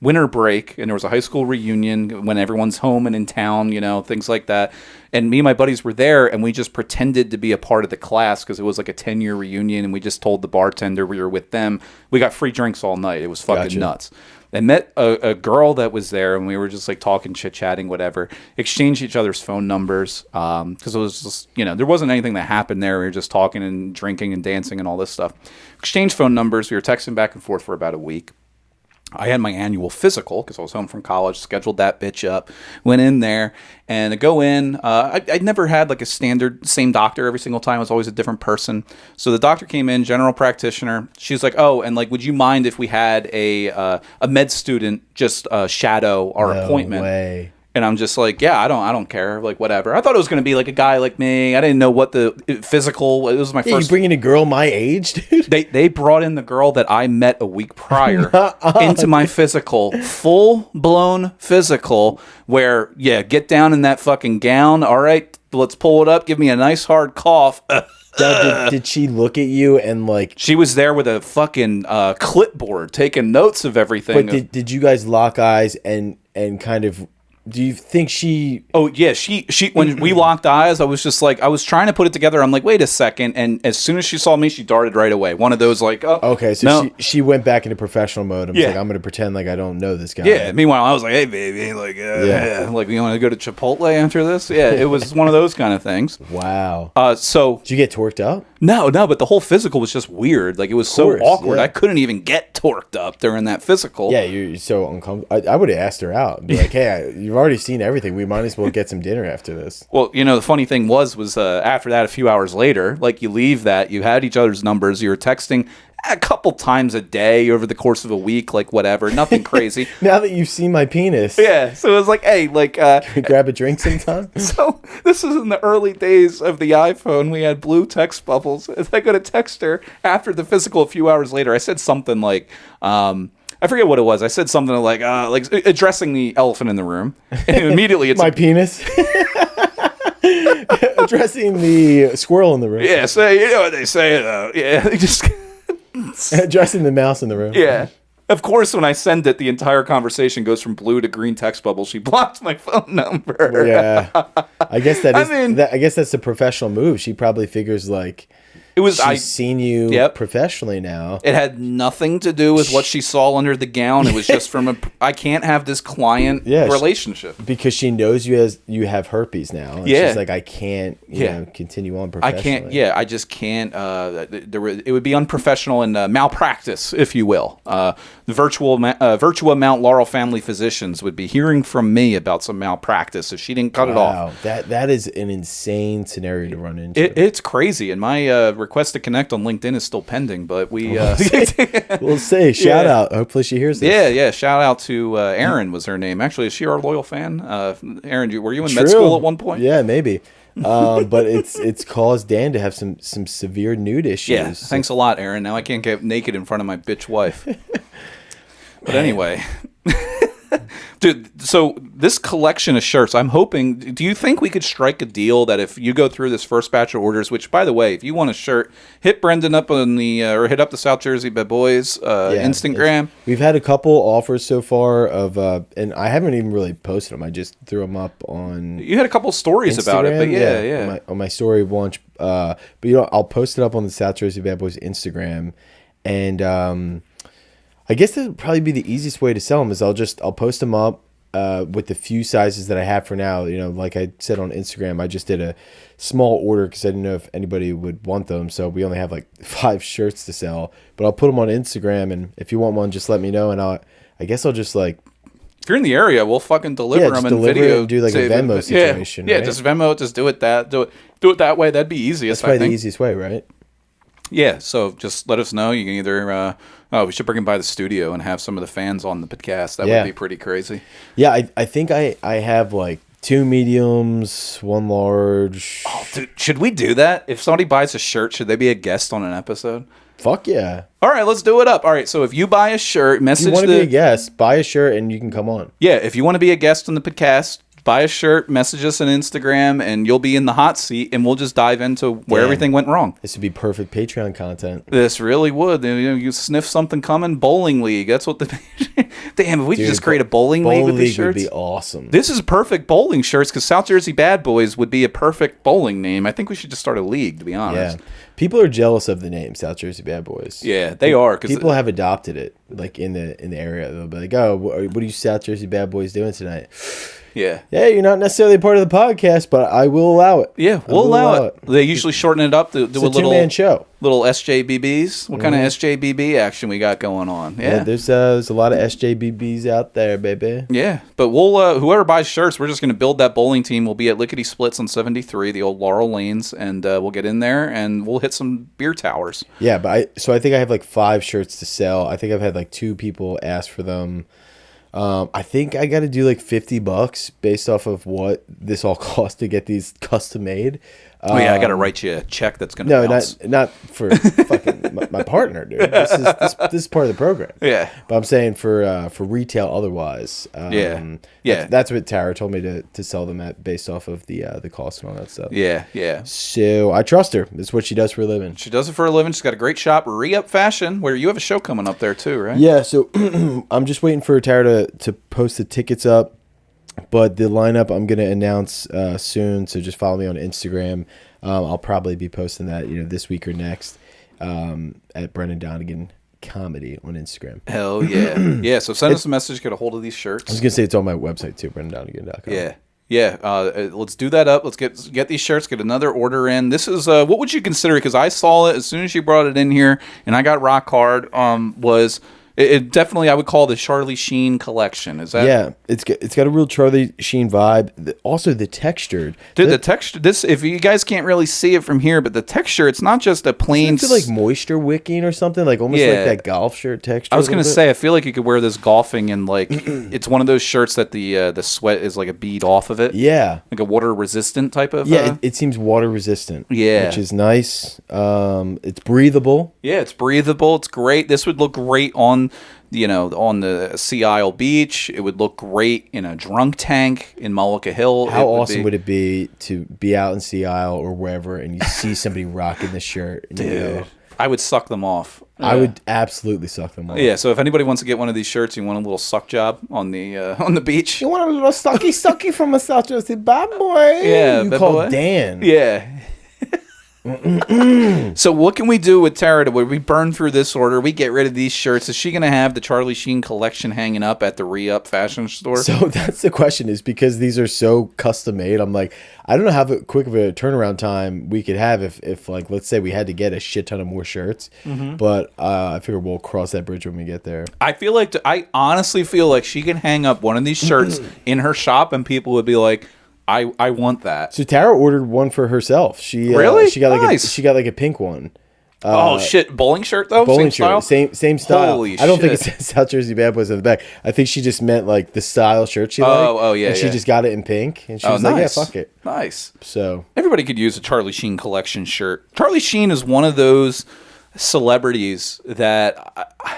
winter break, and there was a high school reunion when everyone's home and in town, things like that. And me and my buddies were there, and we just pretended to be a part of the class because it was like a 10-year reunion, and we just told the bartender we were with them. We got free drinks all night. It was fucking nuts. I met a girl that was there, and we were just like talking, chit-chatting, whatever. Exchanged each other's phone numbers because it was just, there wasn't anything that happened there. We were just talking and drinking and dancing and all this stuff. Exchanged phone numbers. We were texting back and forth for about a week. I had my annual physical because I was home from college, scheduled that bitch up, went in there, and I go in. I'd never had like a standard same doctor every single time. It was always a different person. So the doctor came in, general practitioner. She's like, oh, and like, would you mind if we had a med student just shadow our appointment? Way. And I'm just like, yeah, I don't care, like whatever. I thought it was going to be like a guy like me. I didn't know what the physical. It was my first. You bringing a girl my age, dude? They brought in the girl that I met a week prior into my physical, full blown physical. Where get down in that fucking gown. All right, let's pull it up. Give me a nice hard cough. Now, did she look at you and like? She was there with a fucking clipboard taking notes of everything. But did you guys lock eyes and kind of? Do you think she? Oh yeah, she. When we locked eyes, I was just like, I was trying to put it together. I'm like, wait a second, and as soon as she saw me, she darted right away. One of those like, oh, okay, so no. she went back into professional mode. I'm like, I'm gonna pretend like I don't know this guy. Yeah. Meanwhile, I was like, hey baby, like, like, you want to go to Chipotle after this? Yeah, it was one of those kind of things. Wow. So did you get torqued up? No, but the whole physical was just weird. Like, it was so awkward. Yeah. I couldn't even get torqued up during that physical. Yeah, you're so uncomfortable. I would have asked her out. Be like, hey, you've already seen everything. We might as well get some dinner after this. Well, the funny thing was after that, a few hours later, like, you leave that, you had each other's numbers, you were texting a couple times a day over the course of a week, like whatever, nothing crazy. Now that you've seen my penis. Yeah, so it was like, hey, like... Can we grab a drink sometime? So this is in the early days of the iPhone. We had blue text bubbles. As I go to text her after the physical a few hours later, I said something like... I forget what it was. I said something like addressing the elephant in the room. And immediately it's... my penis? Addressing the squirrel in the room. Yeah, so you know what they say. Yeah, they just... Addressing the mouse in the room. Yeah. Of course, when I send it, the entire conversation goes from blue to green text bubble. She blocked my phone number. Yeah. I guess that is... I guess that's the professional move. She probably figures like... She's seen you professionally now. It had nothing to do with what she saw under the gown. It was just from I can't have this client relationship. Because she knows you have herpes now. And she's like, I can't continue on professionally. I just can't. It would be unprofessional and malpractice, if you will. The Virtua Mount Laurel family physicians would be hearing from me about some malpractice if she didn't cut it off. That is an insane scenario to run into. It's crazy. And my request to connect on LinkedIn is still pending, but we... we'll say. Shout out. Hopefully she hears this. Yeah. Shout out to Erin was her name. Actually, is she our loyal fan? Erin, were you in med school at one point? Yeah, maybe. But it's caused Dan to have some severe nude issues. Yeah, thanks a lot, Erin. Now I can't get naked in front of my bitch wife. But anyway... Dude, so this collection of shirts, I'm hoping, do you think we could strike a deal that if you go through this first batch of orders, which, by the way, if you want a shirt, hit Brendan up on or hit up the South Jersey Bad Boys Instagram. We've had a couple offers so far of, and I haven't even really posted them. I just threw them up on You had a couple stories Instagram, about it, but yeah. On my story launch. But, I'll post it up on the South Jersey Bad Boys Instagram, and I guess that would probably be the easiest way to sell them is I'll post them up with the few sizes that I have for now, like I said on Instagram, I just did a small order because I didn't know if anybody would want them. So we only have like 5 shirts to sell, but I'll put them on Instagram, and if you want one, just let me know, and I guess I'll just like. If you're in the area, we'll fucking deliver them in video. And do like a Venmo situation. Yeah, right? just Venmo. Just do it that way. That'd be easiest. That's probably the easiest way, right? Yeah. So just let us know. You can either. We should bring him by the studio and have some of the fans on the podcast. That would be pretty crazy. Yeah, I think I have like 2 mediums, 1 large. Oh, dude, should we do that? If somebody buys a shirt, should they be a guest on an episode? Fuck yeah. All right, let's do it up. All right, so if you buy a shirt, message if you want to be a guest, buy a shirt and you can come on. Yeah, if you want to be a guest on the podcast, buy a shirt, message us on Instagram, and you'll be in the hot seat, and we'll just dive into where everything went wrong. This would be perfect Patreon content. This really would. You sniff something coming, bowling league. That's what the... Damn, if we could just create a bowling league with these shirts. Would be awesome. This is perfect bowling shirts, because South Jersey Bad Boys would be a perfect bowling name. I think we should just start a league, to be honest. Yeah. People are jealous of the name South Jersey Bad Boys. Yeah, they are. People have adopted it, like in the area. They'll be like, "Oh, what are you South Jersey Bad Boys doing tonight?" Yeah. Yeah, you're not necessarily part of the podcast, but I will allow it. Yeah, we'll allow it. They usually shorten it up to do a little 2-man show. Little SJBBs. What kind of SJBB action we got going on? Yeah, there's a lot of SJBBs out there, baby. Yeah, but we'll whoever buys shirts, we're just going to build that bowling team. We'll be at Lickety Splits on 73, the old Laurel Lanes, and we'll get in there and we'll hit some beer towers. Yeah, but I think I have like 5 shirts to sell. I think I've had like 2 people ask for them. I think I got to do like $50 based off of what this all cost to get these custom made. I got to write you a check that's going to bounce. not for fucking my partner, dude. This is part of the program. Yeah, but I'm saying for retail otherwise. That's what Tara told me to sell them at based off of the cost and all that stuff. Yeah. So I trust her. It's what she does for a living. She does it for a living. She's got a great shop, Re-Up Fashion, where you have a show coming up there too, right? Yeah. So I'm just waiting for Tara to post the tickets up. But the lineup I'm going to announce soon, so just follow me on Instagram. I'll probably be posting that this week or next at Donegan Comedy on Instagram. Hell yeah. Yeah, so send us a message, get a hold of these shirts. I was going to say it's on my website too, BrennanDonegan.com. Yeah. Let's do that up. Let's get these shirts, get another order in. This is, what would you consider, because I saw it as soon as you brought it in here, and I got rock hard, was... It definitely, I would call the Charlie Sheen collection. Is that? Yeah, it's got a real Charlie Sheen vibe. Also, the texture. Dude, the texture. This, if you guys can't really see it from here, but the texture, it's not just a plain. It's like moisture wicking or something, like almost like that golf shirt texture. I was gonna say, I feel like you could wear this golfing and like it's one of those shirts that the sweat is like a bead off of it. Yeah, like a water resistant type of. Yeah, it seems water resistant. Yeah, which is nice. It's breathable. Yeah, it's breathable. It's great. This would look great on the Sea Isle Beach. It would look great in a drunk tank in Mullica Hill. How awesome would it be to be out in Sea Isle or wherever and you see somebody rocking this shirt? And dude, I would suck them off. I would absolutely suck them off. Yeah, so if anybody wants to get one of these shirts, you want a little suck job on the beach. You want a little sucky from a South Jersey bad boy? Yeah, you call Dan. Yeah. So what can we do with Tara? Would we burn through this order? We get rid of these shirts. Is she going to have the Charlie Sheen collection hanging up at the Re-Up fashion store? So that's the question, is because these are so custom made. I'm like, I don't know how quick of a turnaround time we could have if like, let's say we had to get a shit ton of more shirts. Mm-hmm. But I figure we'll cross that bridge when we get there. I honestly feel like she can hang up one of these shirts in her shop and people would be like, I want that. So Tara ordered one for herself. She really? She got nice. she got like a pink one. Shit! Bowling shirt though. Bowling same shirt, style? same style. Holy I don't shit. think it says South Jersey Bad Boys on the back. I think she just meant like the style shirt she liked. Oh yeah. And she just got it in pink, and she was nice. like, "Yeah, fuck it." Nice. So everybody could use a Charlie Sheen collection shirt. Charlie Sheen is one of those celebrities that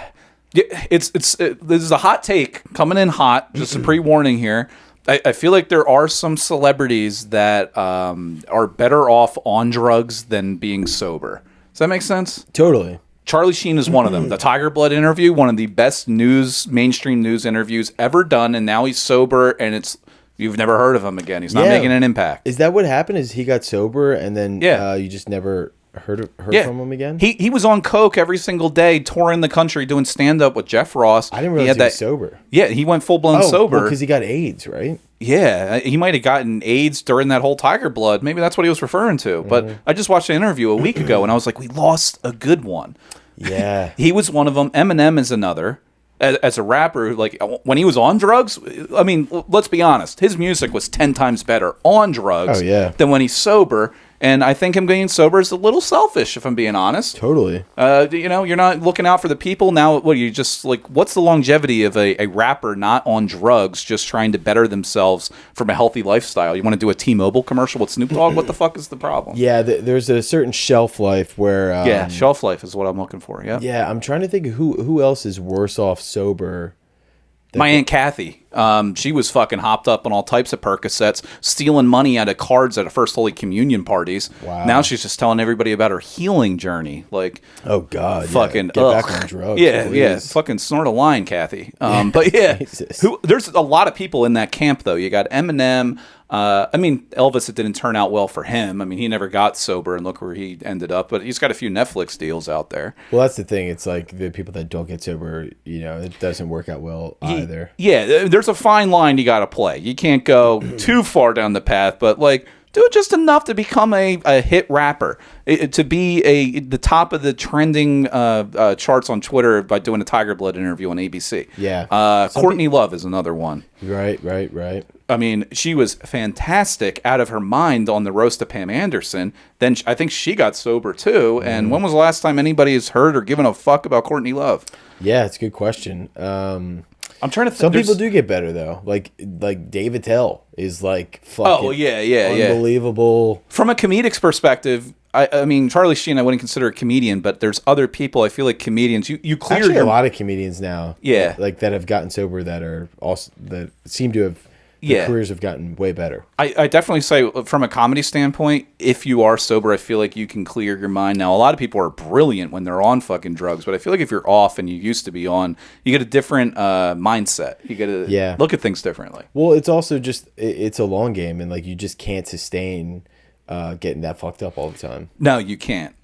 this is a hot take coming in hot. Just a pre-warning here. I feel like there are some celebrities that are better off on drugs than being sober. Does that make sense? Totally. Charlie Sheen is one of them. The Tiger Blood interview, one of the best mainstream news interviews ever done, and now he's sober, and you've never heard of him again. He's not making an impact. Is that what happened? Is he got sober, and then you just never heard Yeah. from him again? He was on coke every single day, touring the country doing stand up with Jeff Ross. I didn't realize he was sober. Yeah, he went full blown sober because he got AIDS, right? Yeah, he might have gotten AIDS during that whole Tiger Blood. Maybe that's what he was referring to. But I just watched an interview a week ago, and I was like, we lost a good one. Yeah. He was one of them. Eminem is another. As a rapper, like when he was on drugs, I mean, let's be honest, his music was 10 times better on drugs than when he's sober. And I think him being sober is a little selfish, if I'm being honest. Totally. You know, you're not looking out for the people. Now, what you just like? What's the longevity of a rapper not on drugs, just trying to better themselves from a healthy lifestyle? You want to do a T-Mobile commercial with Snoop Dogg? What the fuck is the problem? Yeah, there's a certain shelf life where... yeah, shelf life is what I'm looking for, yeah. Yeah, I'm trying to think of who else is worse off sober. My Aunt Kathy, she was fucking hopped up on all types of Percocets, stealing money out of cards at First Holy Communion parties. Wow. Now she's just telling everybody about her healing journey. Like, oh God, fucking get back on drugs. Yeah, please. yeah, fucking snort a line, Kathy. But yeah, there's a lot of people in that camp though. You got Eminem. I mean, Elvis, it didn't turn out well for him. I mean, he never got sober, and look where he ended up. But he's got a few Netflix deals out there. Well, that's the thing. It's like the people that don't get sober, you know, it doesn't work out well either. Yeah, there's a fine line you got to play. You can't go too far down the path, but like do it just enough to become a hit rapper, to be the top of the trending charts on Twitter by doing a Tiger Blood interview on ABC. Yeah. Courtney Love is another one. Right. I mean, she was fantastic, out of her mind on the roast of Pam Anderson. Then I think she got sober too. And when was the last time anybody has heard or given a fuck about Courtney Love? Yeah, it's a good question. I'm trying to think. Some people do get better though. Like Dave Attell is like fucking unbelievable. From a comedic's perspective, I mean, Charlie Sheen, I wouldn't consider a comedian, but there's other people. I feel like comedians. You clear actually a lot of comedians now. Yeah, like that have gotten sober that are also that seem to have. Their careers have gotten way better. I definitely say from a comedy standpoint, if you are sober, I feel like you can clear your mind. Now, a lot of people are brilliant when they're on fucking drugs, but I feel like if you're off and you used to be on, you get a different mindset. You get to look at things differently. Well, it's also just, it's a long game, and like you just can't sustain getting that fucked up all the time. No, you can't.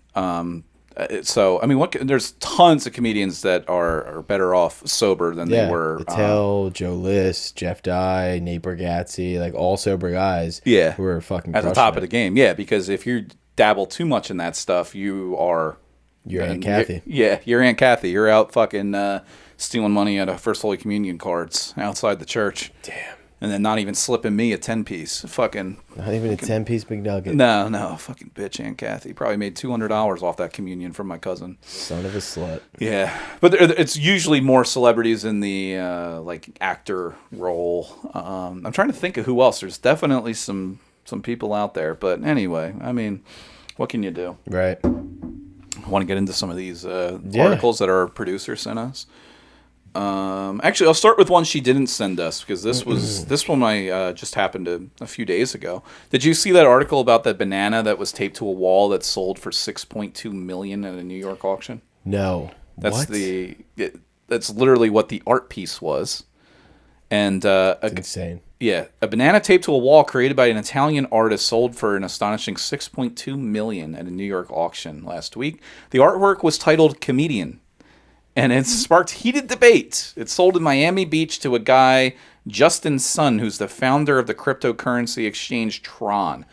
So, I mean, there's tons of comedians that are better off sober than they were. Attell, Joe List, Jeff Dye, Nate Bargatze, like all sober guys. Yeah, who are fucking at the top of the game. Yeah, because if you dabble too much in that stuff, you're Aunt Kathy. You're Aunt Kathy. You're out fucking stealing money out of First Holy Communion cards outside the church. Damn. And then not even slipping me a 10-piece. Fucking. Not even a 10-piece McNugget. No. Fucking bitch, Aunt Kathy. Probably made $200 off that communion from my cousin. Son of a slut. Yeah. But it's usually more celebrities in the, like, actor role. I'm trying to think of who else. There's definitely some people out there. But anyway, I mean, what can you do? Right. I want to get into some of these articles that our producer sent us. Actually, I'll start with one she didn't send us, because this one I just happened a few days ago. Did you see that article about that banana that was taped to a wall that sold for $6.2 million at a New York auction? No. That's that's literally what the art piece was. And that's insane. Yeah, a banana taped to a wall created by an Italian artist sold for an astonishing $6.2 million at a New York auction last week. The artwork was titled "Comedian," and it sparked heated debate. It sold in Miami Beach to a guy, Justin Sun, who's the founder of the cryptocurrency exchange Tron.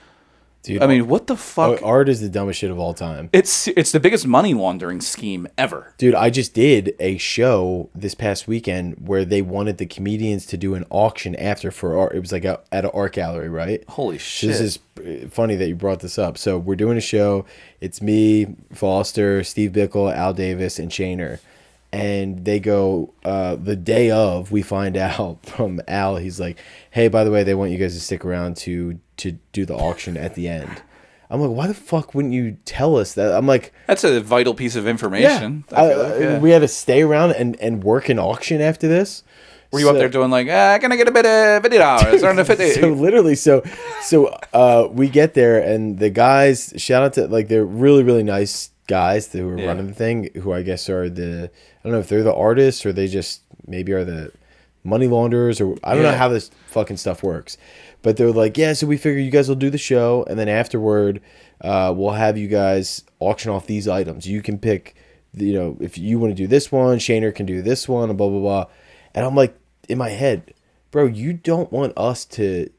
Dude, I mean, what the fuck? Art is the dumbest shit of all time. It's the biggest money laundering scheme ever. Dude, I just did a show this past weekend where they wanted the comedians to do an auction after for art. It was like at an art gallery, right? Holy shit. So this is funny that you brought this up. So we're doing a show. It's me, Foster, Steve Bickle, Al Davis, and Shaner. And they go, the day of, we find out from Al, he's like, hey, by the way, they want you guys to stick around to do the auction at the end. I'm like, why the fuck wouldn't you tell us that? I'm like... That's a vital piece of information. Yeah. We had to stay around and work an auction after this. Were you up there doing like, can I get a bit of $50? So literally, so we get there, and the guys, shout out to, like, they're really, really nice guys who are running the thing, who I guess are I don't know if they're the artists or they just maybe are the money launderers, or I don't know how this fucking stuff works. But they're like, yeah, so we figure you guys will do the show, and then afterward, we'll have you guys auction off these items. You can pick, if you want to do this one, Shaner can do this one, and blah, blah, blah. And I'm like, in my head, bro, you don't want us to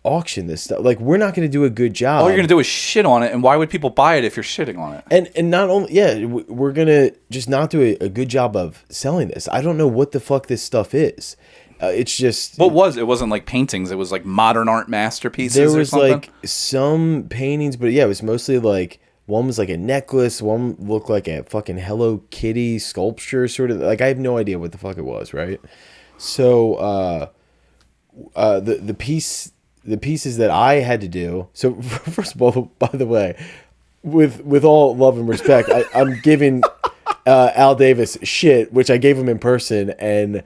auction this stuff. Like, we're not going to do a good job. All you're going to do is shit on it, and why would people buy it if you're shitting on it? And not only, we're going to just not do a good job of selling this. I don't know what the fuck this stuff is. It's just... What was it? It wasn't like paintings. It was like modern art masterpieces or something? There was like some paintings, but yeah, it was mostly like... One was like a necklace. One looked like a fucking Hello Kitty sculpture, sort of. Like, I have no idea what the fuck it was, right? So, the pieces that I had to do... So, first of all, by the way, with all love and respect, I'm giving Al Davis shit, which I gave him in person, and...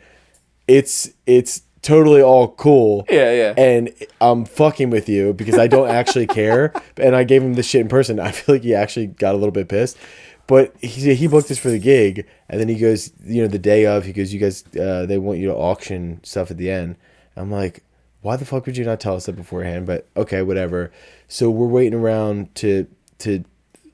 It's totally all cool. Yeah. And I'm fucking with you because I don't actually care. And I gave him the shit in person. I feel like he actually got a little bit pissed. But he booked us for the gig. And then he goes, the day of, he goes, you guys, they want you to auction stuff at the end. I'm like, why the fuck would you not tell us that beforehand? But okay, whatever. So we're waiting around till the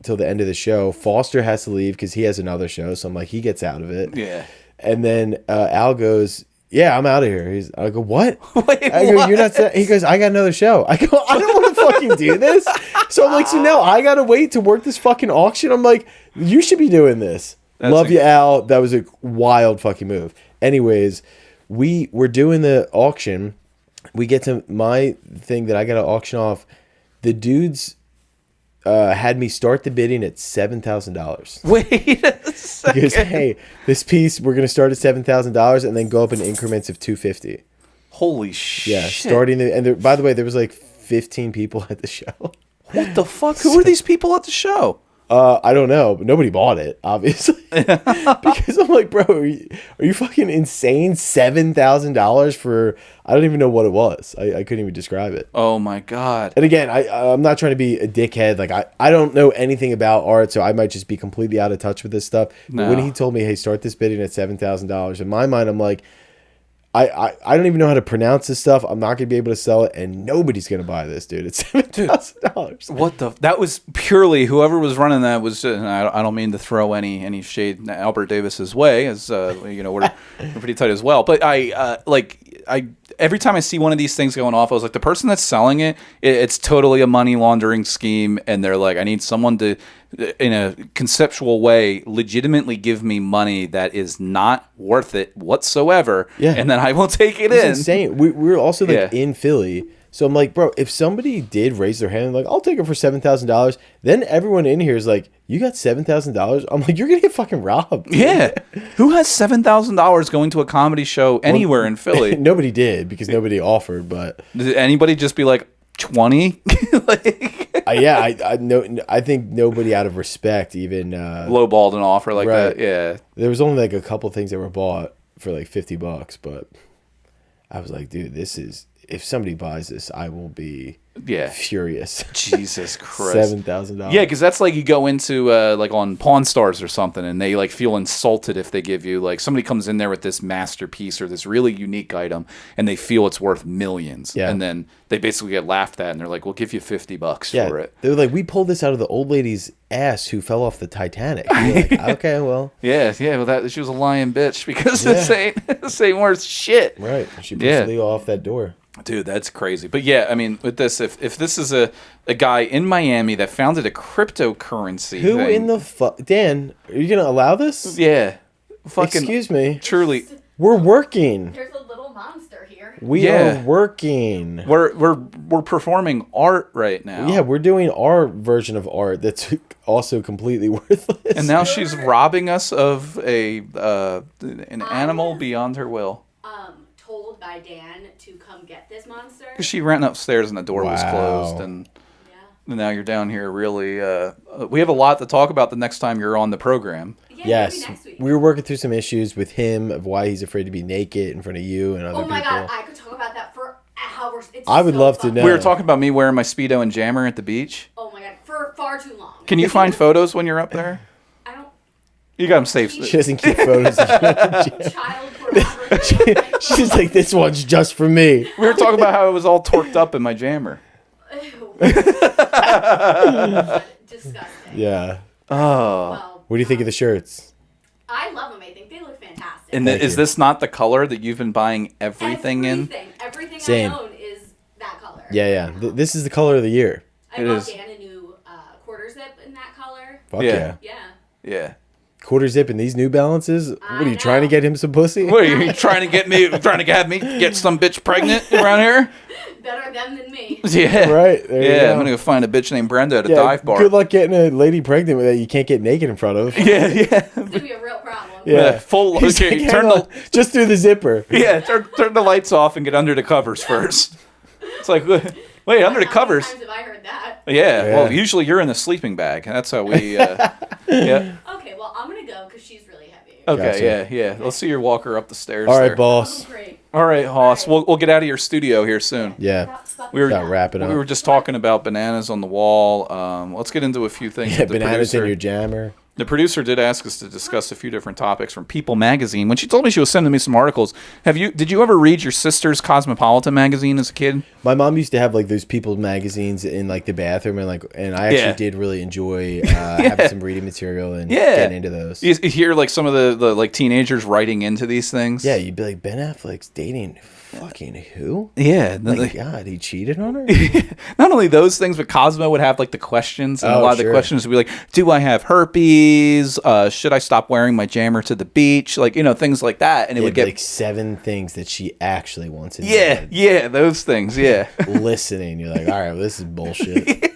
end of the show. Foster has to leave because he has another show. So I'm like, he gets out of it. Yeah. And then Al goes... Yeah, I'm out of here. I go, what? Wait, I go, you're not. He goes, I got another show. I go, I don't want to fucking do this. So I'm like, so now I gotta wait to work this fucking auction. I'm like, you should be doing this. Love you, Al. That was a wild fucking move. Anyways, we're doing the auction. We get to my thing that I gotta auction off. The dudes had me start the bidding at $7,000. Wait a second. He goes, hey, this piece, we're going to start at $7,000 and then go up in increments of $250. Holy shit. Yeah, starting and by the way, there was like 15 people at the show. What the fuck? Who are these people at the show? I don't know, but nobody bought it, obviously. Because I'm like, bro, are you fucking insane? $7,000 for, I don't even know what it was. I couldn't even describe it. Oh my God. And again, I'm not trying to be a dickhead. Like, I don't know anything about art, so I might just be completely out of touch with this stuff. No. But when he told me, hey, start this bidding at $7,000, in my mind, I'm like, I don't even know how to pronounce this stuff. I'm not going to be able to sell it, and nobody's going to buy this, dude. It's $7,000. What the? That was purely whoever was running that was. And I don't mean to throw any shade Albert Davis's way, as we're pretty tight as well. But I every time I see one of these things going off, I was like, the person that's selling it's totally a money laundering scheme, and they're like, I need someone to, in a conceptual way, legitimately give me money that is not worth it whatsoever, and then I will take it It's in. insane. We're also in Philly. So I'm like, bro, if somebody did raise their hand, like, I'll take it for $7,000, then everyone in here is like, you got $7,000? I'm like, you're going to get fucking robbed. Yeah. Who has $7,000 going to a comedy show anywhere in Philly? Nobody did because nobody offered, but... Did anybody just be like, 20? I think nobody out of respect even... lowballed an offer like that, yeah. There was only like a couple things that were bought for like $50, but I was like, dude, this is... If somebody buys this, I will be furious. Jesus Christ. $7,000. Yeah, because that's like you go into like on Pawn Stars or something, and they like feel insulted if they give you like somebody comes in there with this masterpiece or this really unique item, and they feel it's worth millions, and then they basically get laughed at, and they're like, "We'll give you $50 for it." They were like, "We pulled this out of the old lady's ass who fell off the Titanic." And you're like, okay, well, well, she was a lying bitch because this ain't worth shit. Right? She pushed Leo off that door. Dude, that's crazy. But yeah, I mean, with this, if this is a guy in Miami that founded a cryptocurrency Who thing, in the fuck? Dan, are you going to allow this? Yeah. Fucking, excuse me. Truly. We're working. There's a little monster here. We are working. We're performing art right now. Yeah, we're doing our version of art that's also completely worthless. And now she's robbing us of an animal beyond her will. Told by Dan to come get this monster. Because she ran upstairs and the door was closed, and now you're down here. Really, we have a lot to talk about the next time you're on the program. Yeah, yes, next week. we were working through some issues with him of why he's afraid to be naked in front of you and other people. Oh my god, I could talk about that for hours. I would love to know. We were talking about me wearing my Speedo and jammer at the beach. Oh my god, for far too long. Can you find photos when you're up there? I don't. You got them safe. She doesn't keep photos. Child pornography. She's like, this one's just for me. We were talking about how it was all torqued up in my jammer. Ew. Disgusting. Yeah. Oh. Well, What do you think of the shirts? I love them. I think they look fantastic. And Thank is you. this not the color that you've been buying everything in? Everything Same. I own is that color. Yeah. This is the color of the year. I It bought is. Dan a new quarter zip in that color. Fuck Yeah. yeah. Yeah. Yeah. Quarter zip in these New Balances? What are you know. trying to get him some pussy? What are you trying to have me get some bitch pregnant around here? Better them than me. Yeah. Right. There you Yeah, go. I'm gonna go find a bitch named Brenda at a Yeah, dive bar. good luck getting a lady pregnant that you can't get naked in front of. Yeah. It's gonna be a real problem. Yeah. Full. He's Okay, like, turn hang on, the just through the zipper. turn the lights off and get under the covers first. It's like, wait, under the How many covers. times have I heard that? Yeah. Yeah. Well, usually you're in the sleeping bag. That's how we. Yeah. Okay, well, I'm gonna go because she's really heavy. Okay. Gotcha. Yeah. Let's see your walker up the stairs. All right, there. boss. Oh, great. All right, Hoss. We'll get out of your studio here soon. Yeah. Stop We were- Got wrapping We were up. just talking about bananas on the wall. Let's get into a few things. Yeah, that the bananas in producer- your jammer. The producer did ask us to discuss a few different topics from People magazine. When she told me she was sending me some articles, did you ever read your sister's Cosmopolitan magazine as a kid? My mom used to have like those People magazines in like the bathroom, and I actually Yeah. did really enjoy having some reading material and Yeah. getting into those. You hear like some of the like teenagers writing into these things. Yeah, you'd be like, Ben Affleck's dating fucking who? Yeah. Oh my God, he cheated on her? Not only those things, but Cosmo would have like the questions, and a Oh, lot of the sure. questions would be like, "Do I have herpes? Should I stop wearing my jammer to the beach?" Like things like that, and it It would get like 7 things that she actually wants in yeah, bed. yeah, those things, yeah. Listening, you're like, all right, well, this is bullshit.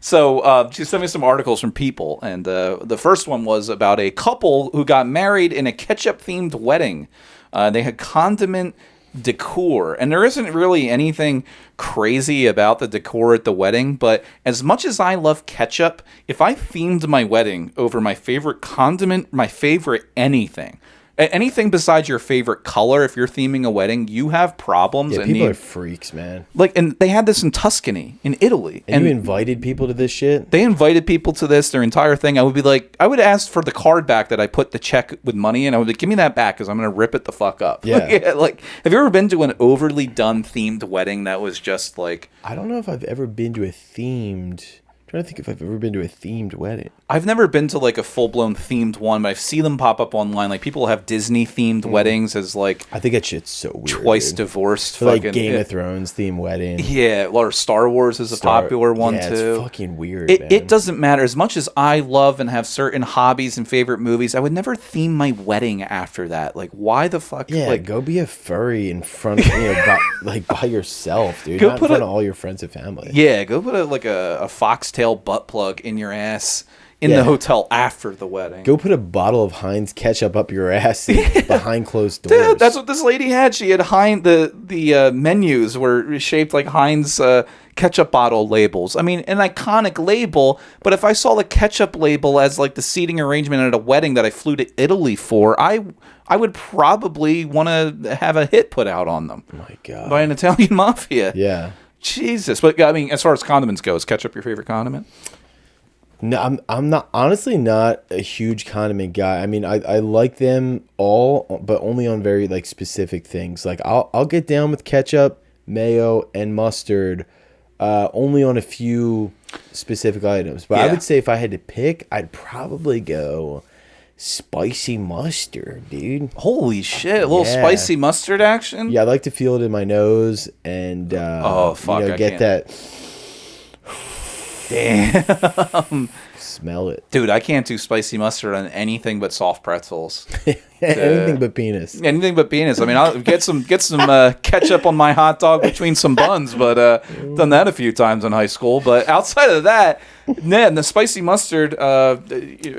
So she sent me some articles from People, and the first one was about a couple who got married in a ketchup-themed wedding. They had condiment decor, and there isn't really anything crazy about the decor at the wedding, but as much as I love ketchup, if I themed my wedding over my favorite condiment, my favorite anything besides your favorite color, if you're theming a wedding, you have problems. Yeah, and people you- are freaks, man. and they had this in Tuscany, in Italy, And you invited people to this shit? they invited people to this, their entire thing. I would be like, I would ask for the card back that I put the check with money in. I would be like, give me that back because I'm going to rip it the fuck up. Yeah. Like, have you ever been to an overly done themed wedding that was just like, I don't know if I've ever been to a themed... I'm trying to think if I've ever been to a themed wedding. I've never been to like a full blown themed one, but I've seen them pop up online. Like people have Disney themed weddings as like I think that shit's so weird. twice dude. divorced. For like fucking, Game of Thrones themed wedding. Yeah, or Star Wars is a popular one yeah, too. It's fucking weird. It man. doesn't matter. As much as I love and have certain hobbies and favorite movies, I would never theme my wedding after that. Like, why the fuck? Yeah, like, go be a furry in front of by yourself, dude. Go Not in put front a- of all your friends and family. yeah, go put a foxtail butt plug in your ass in Yeah. the hotel after the wedding. Go put a bottle of Heinz ketchup up your ass behind closed doors. Dude, that's what this lady had. She had Heinz. The menus were shaped like Heinz ketchup bottle labels. I mean, an iconic label. But if I saw the ketchup label as like the seating arrangement at a wedding that I flew to Italy for, I would probably want to have a hit put out on them Oh my God. by an Italian mafia. Yeah. Jesus. But I mean, as far as condiments go, is ketchup your favorite condiment? No, I'm not honestly not a huge condiment guy. I mean, I like them all, but only on very like specific things. Like I'll get down with ketchup, mayo, and mustard, only on a few specific items. But I Yeah. would say if I had to pick, I'd probably go spicy mustard, dude. Holy shit! A little Yeah. spicy mustard action. Yeah, I like to feel it in my nose and Oh, fuck, I get can't. that Damn. smell it. Dude, I can't do spicy mustard on anything but soft pretzels. Anything but penis. Anything but penis. I mean, I'll get some ketchup on my hot dog between some buns, but done that a few times in high school. But outside of that, man, the spicy mustard.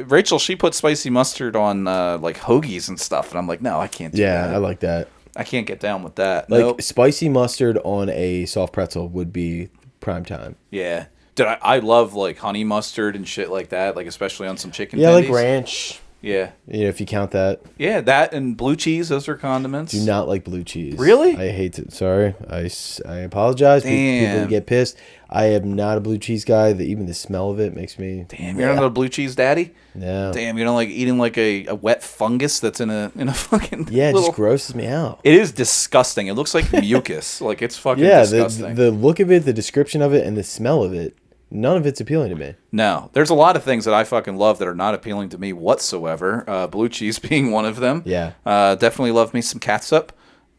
Rachel, she put spicy mustard on like hoagies and stuff, and I'm like, no, I can't do Yeah, that. I like that. I can't get down with that. Like Nope. spicy mustard on a soft pretzel would be prime time. Yeah. Dude, I love like honey mustard and shit like that, like especially on some chicken Yeah, like tendies. ranch. Yeah. If you count that. Yeah, that and blue cheese, those are condiments. Do not like blue cheese. Really? I hate it. Sorry. I apologize. People Damn. get pissed. I am not a blue cheese guy. Even the smell of it makes me... Damn, you're not a blue cheese daddy? No. Damn, you don't like eating like a wet fungus that's in a fucking Yeah, it little... just grosses me out. It is disgusting. It looks like mucus. Like, it's fucking Yeah, disgusting. the look of it, the description of it, and the smell of it, none of it's appealing to me. No, there's a lot of things that I fucking love that are not appealing to me whatsoever. Blue cheese being one of them. Yeah. Definitely love me some catsup.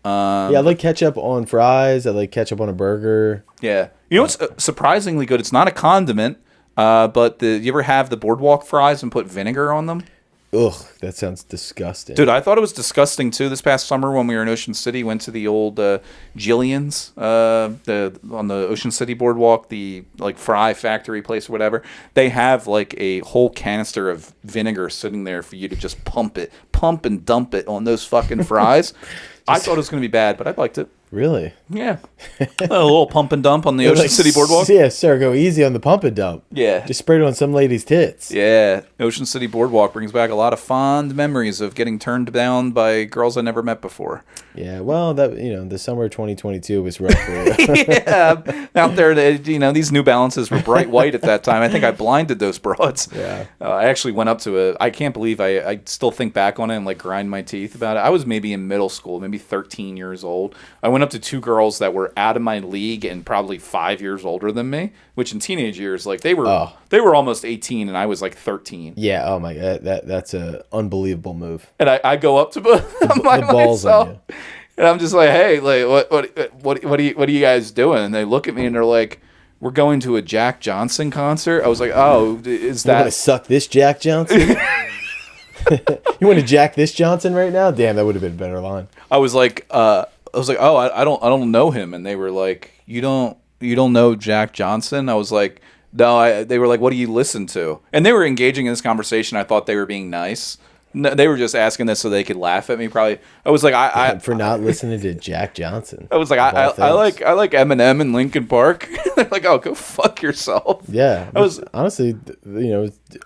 Yeah, I like ketchup on fries. I like ketchup on a burger. Yeah. You know what's surprisingly good? It's not a condiment, but you ever have the boardwalk fries and put vinegar on them? Ugh, that sounds disgusting. Dude, I thought it was disgusting too. This past summer when we were in Ocean City, went to the old Jillian's, on the Ocean City boardwalk, the like fry factory place or whatever. They have like a whole canister of vinegar sitting there for you to just pump and dump it on those fucking fries. I thought it was going to be bad, but I liked it. Really? Yeah. A little pump and dump on the Ocean City boardwalk. Yeah, sir, go easy on the pump and dump. Yeah. Just sprayed it on some lady's tits. Yeah. Ocean City boardwalk brings back a lot of fond memories of getting turned down by girls I never met before. Yeah, well, that the summer of 2022 was rough for you. Yeah. Out there, these New Balances were bright white at that time. I think I blinded those broads. Yeah. I actually went up to I can't believe I still think back on it and like grind my teeth about it. I was maybe in middle school, maybe 13 years old. I went up to two girls that were out of my league and probably 5 years older than me, which in teenage years, like they were almost 18 and I was like 13. Yeah, oh my God, that's a unbelievable move. And I go up to them by the balls myself, on you. and I'm just like, hey, like what are you guys doing? And they look at me and they're like, we're going to a Jack Johnson concert. I was like, oh, is You want to that suck this Jack Johnson? You want to jack this Johnson right now? Damn, that would have been a better line. I was like, oh, I don't know him, and they were like, you don't know Jack Johnson? I was like, no. They were like, what do you listen to? And they were engaging in this conversation. I thought they were being nice. No, they were just asking this so they could laugh at me. Probably. I was like, I for not listening to Jack Johnson. I was like, I like Eminem and Linkin Park. They're like, oh, go fuck yourself. Yeah, I was honestly,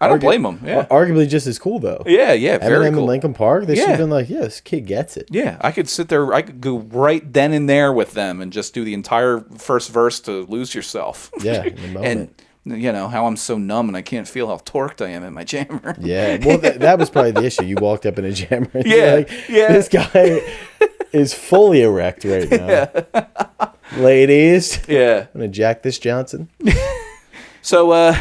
I don't blame them. Yeah, arguably just as cool though. Yeah, very Eminem cool. and Linkin Park. They should have been like, yeah, this kid gets it. Yeah, I could sit there. I could go right then and there with them and just do the entire first verse to Lose Yourself. Yeah, in the moment. And how I'm so numb and I can't feel how torqued I am in my jammer. Yeah, well, that was probably the issue. You walked up in a jammer. And Yeah, you're like, yeah. This guy is fully erect right now. Yeah. Ladies. Yeah. I'm gonna jack this Johnson. So,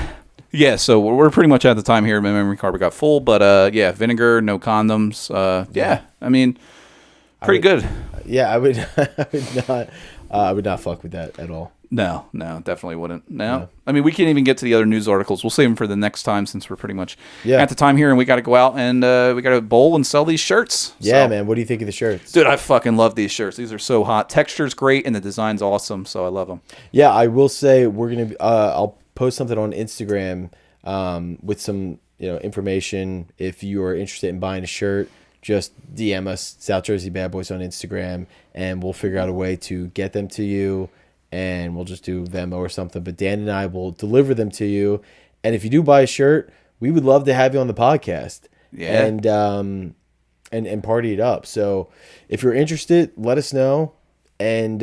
so we're pretty much at the time here. My memory card got full, but vinegar, no condoms. I mean, pretty good. Yeah, I would not fuck with that at all. No, definitely wouldn't. No. I mean, we can't even get to the other news articles. We'll save them for the next time since we're pretty much at the time here, and we got to go out and we got to bowl and sell these shirts. Yeah, so, man. What do you think of the shirts? Dude, I fucking love these shirts. These are so hot. Texture's great, and the design's awesome, so I love them. Yeah, I will say we're gonna. I'll post something on Instagram with some information. If you are interested in buying a shirt, just DM us South Jersey Bad Boys on Instagram, and we'll figure out a way to get them to you. And we'll just do Venmo or something. But Dan and I will deliver them to you. And if you do buy a shirt, we would love to have you on the podcast. Yeah. And party it up. So if you're interested, let us know. And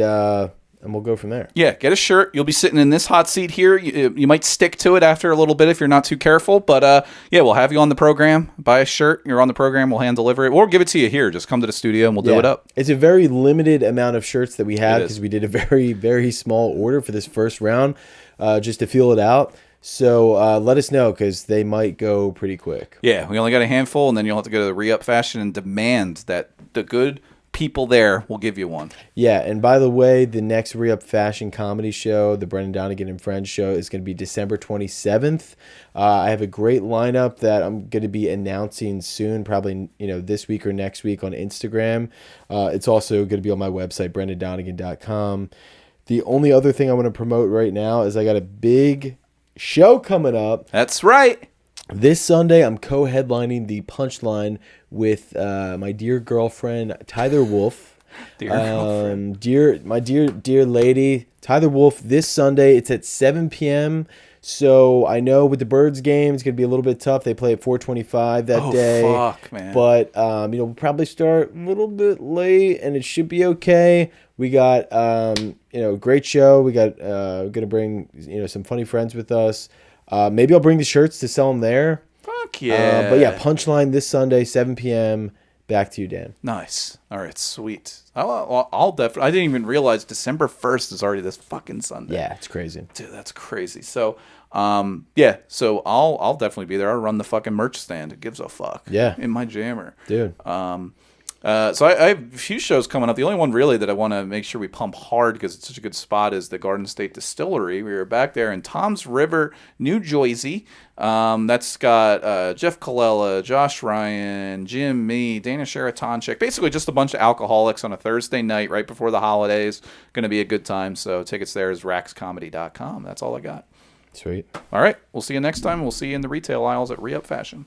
we'll go from there. Yeah, get a shirt. You'll be sitting in this hot seat here. You might stick to it after a little bit if you're not too careful. But we'll have you on the program. Buy a shirt. You're on the program. We'll hand deliver it. Or give it to you here. Just come to the studio and we'll do it up. It's a very limited amount of shirts that we have because we did a very, very small order for this first round just to feel it out. So let us know because they might go pretty quick. Yeah, we only got a handful, and then you'll have to go to the Re-Up Fashion and demand that the good people there will give you one. Yeah, and by the way, the next Re-Up Fashion comedy show, the Brendan Donegan and Friends show, is going to be December 27th. I have a great lineup that I'm going to be announcing soon, probably this week or next week on Instagram. It's also going to be on my website, brendandonegan.com. The only other thing I want to promote right now is I got a big show coming up. That's right. This Sunday, I'm co-headlining the Punchline with my dear girlfriend, Tyler Wolf. Dear dear lady, Tyler Wolf, this Sunday. It's at 7 p.m., So I know with the Birds game, it's gonna be a little bit tough. They play at 4:25 that day. Fuck, man. But we'll probably start a little bit late, and it should be okay. We got great show. We got gonna bring some funny friends with us. Maybe I'll bring the shirts to sell them there. Fuck yeah. But yeah, Punchline this Sunday, 7 p.m. Back to you, Dan. Nice. All right, sweet. I'll definitely. I didn't even realize December 1st is already this fucking Sunday. Yeah, it's crazy. Dude, that's crazy. So, so I'll definitely be there. I'll run the fucking merch stand. It gives a fuck. Yeah. In my jammer. Dude. So I have a few shows coming up. The only one really that I want to make sure we pump hard because it's such a good spot is the Garden State Distillery. We were back there in Toms River, New Jersey. That's got Jeff Colella, Josh Ryan, Jim, me, Dana Sheratonchik. Basically just a bunch of alcoholics on a Thursday night right before the holidays. Going to be a good time. So tickets there is raxcomedy.com. That's all I got. Sweet. All right. We'll see you next time. We'll see you in the retail aisles at Re-Up Fashion.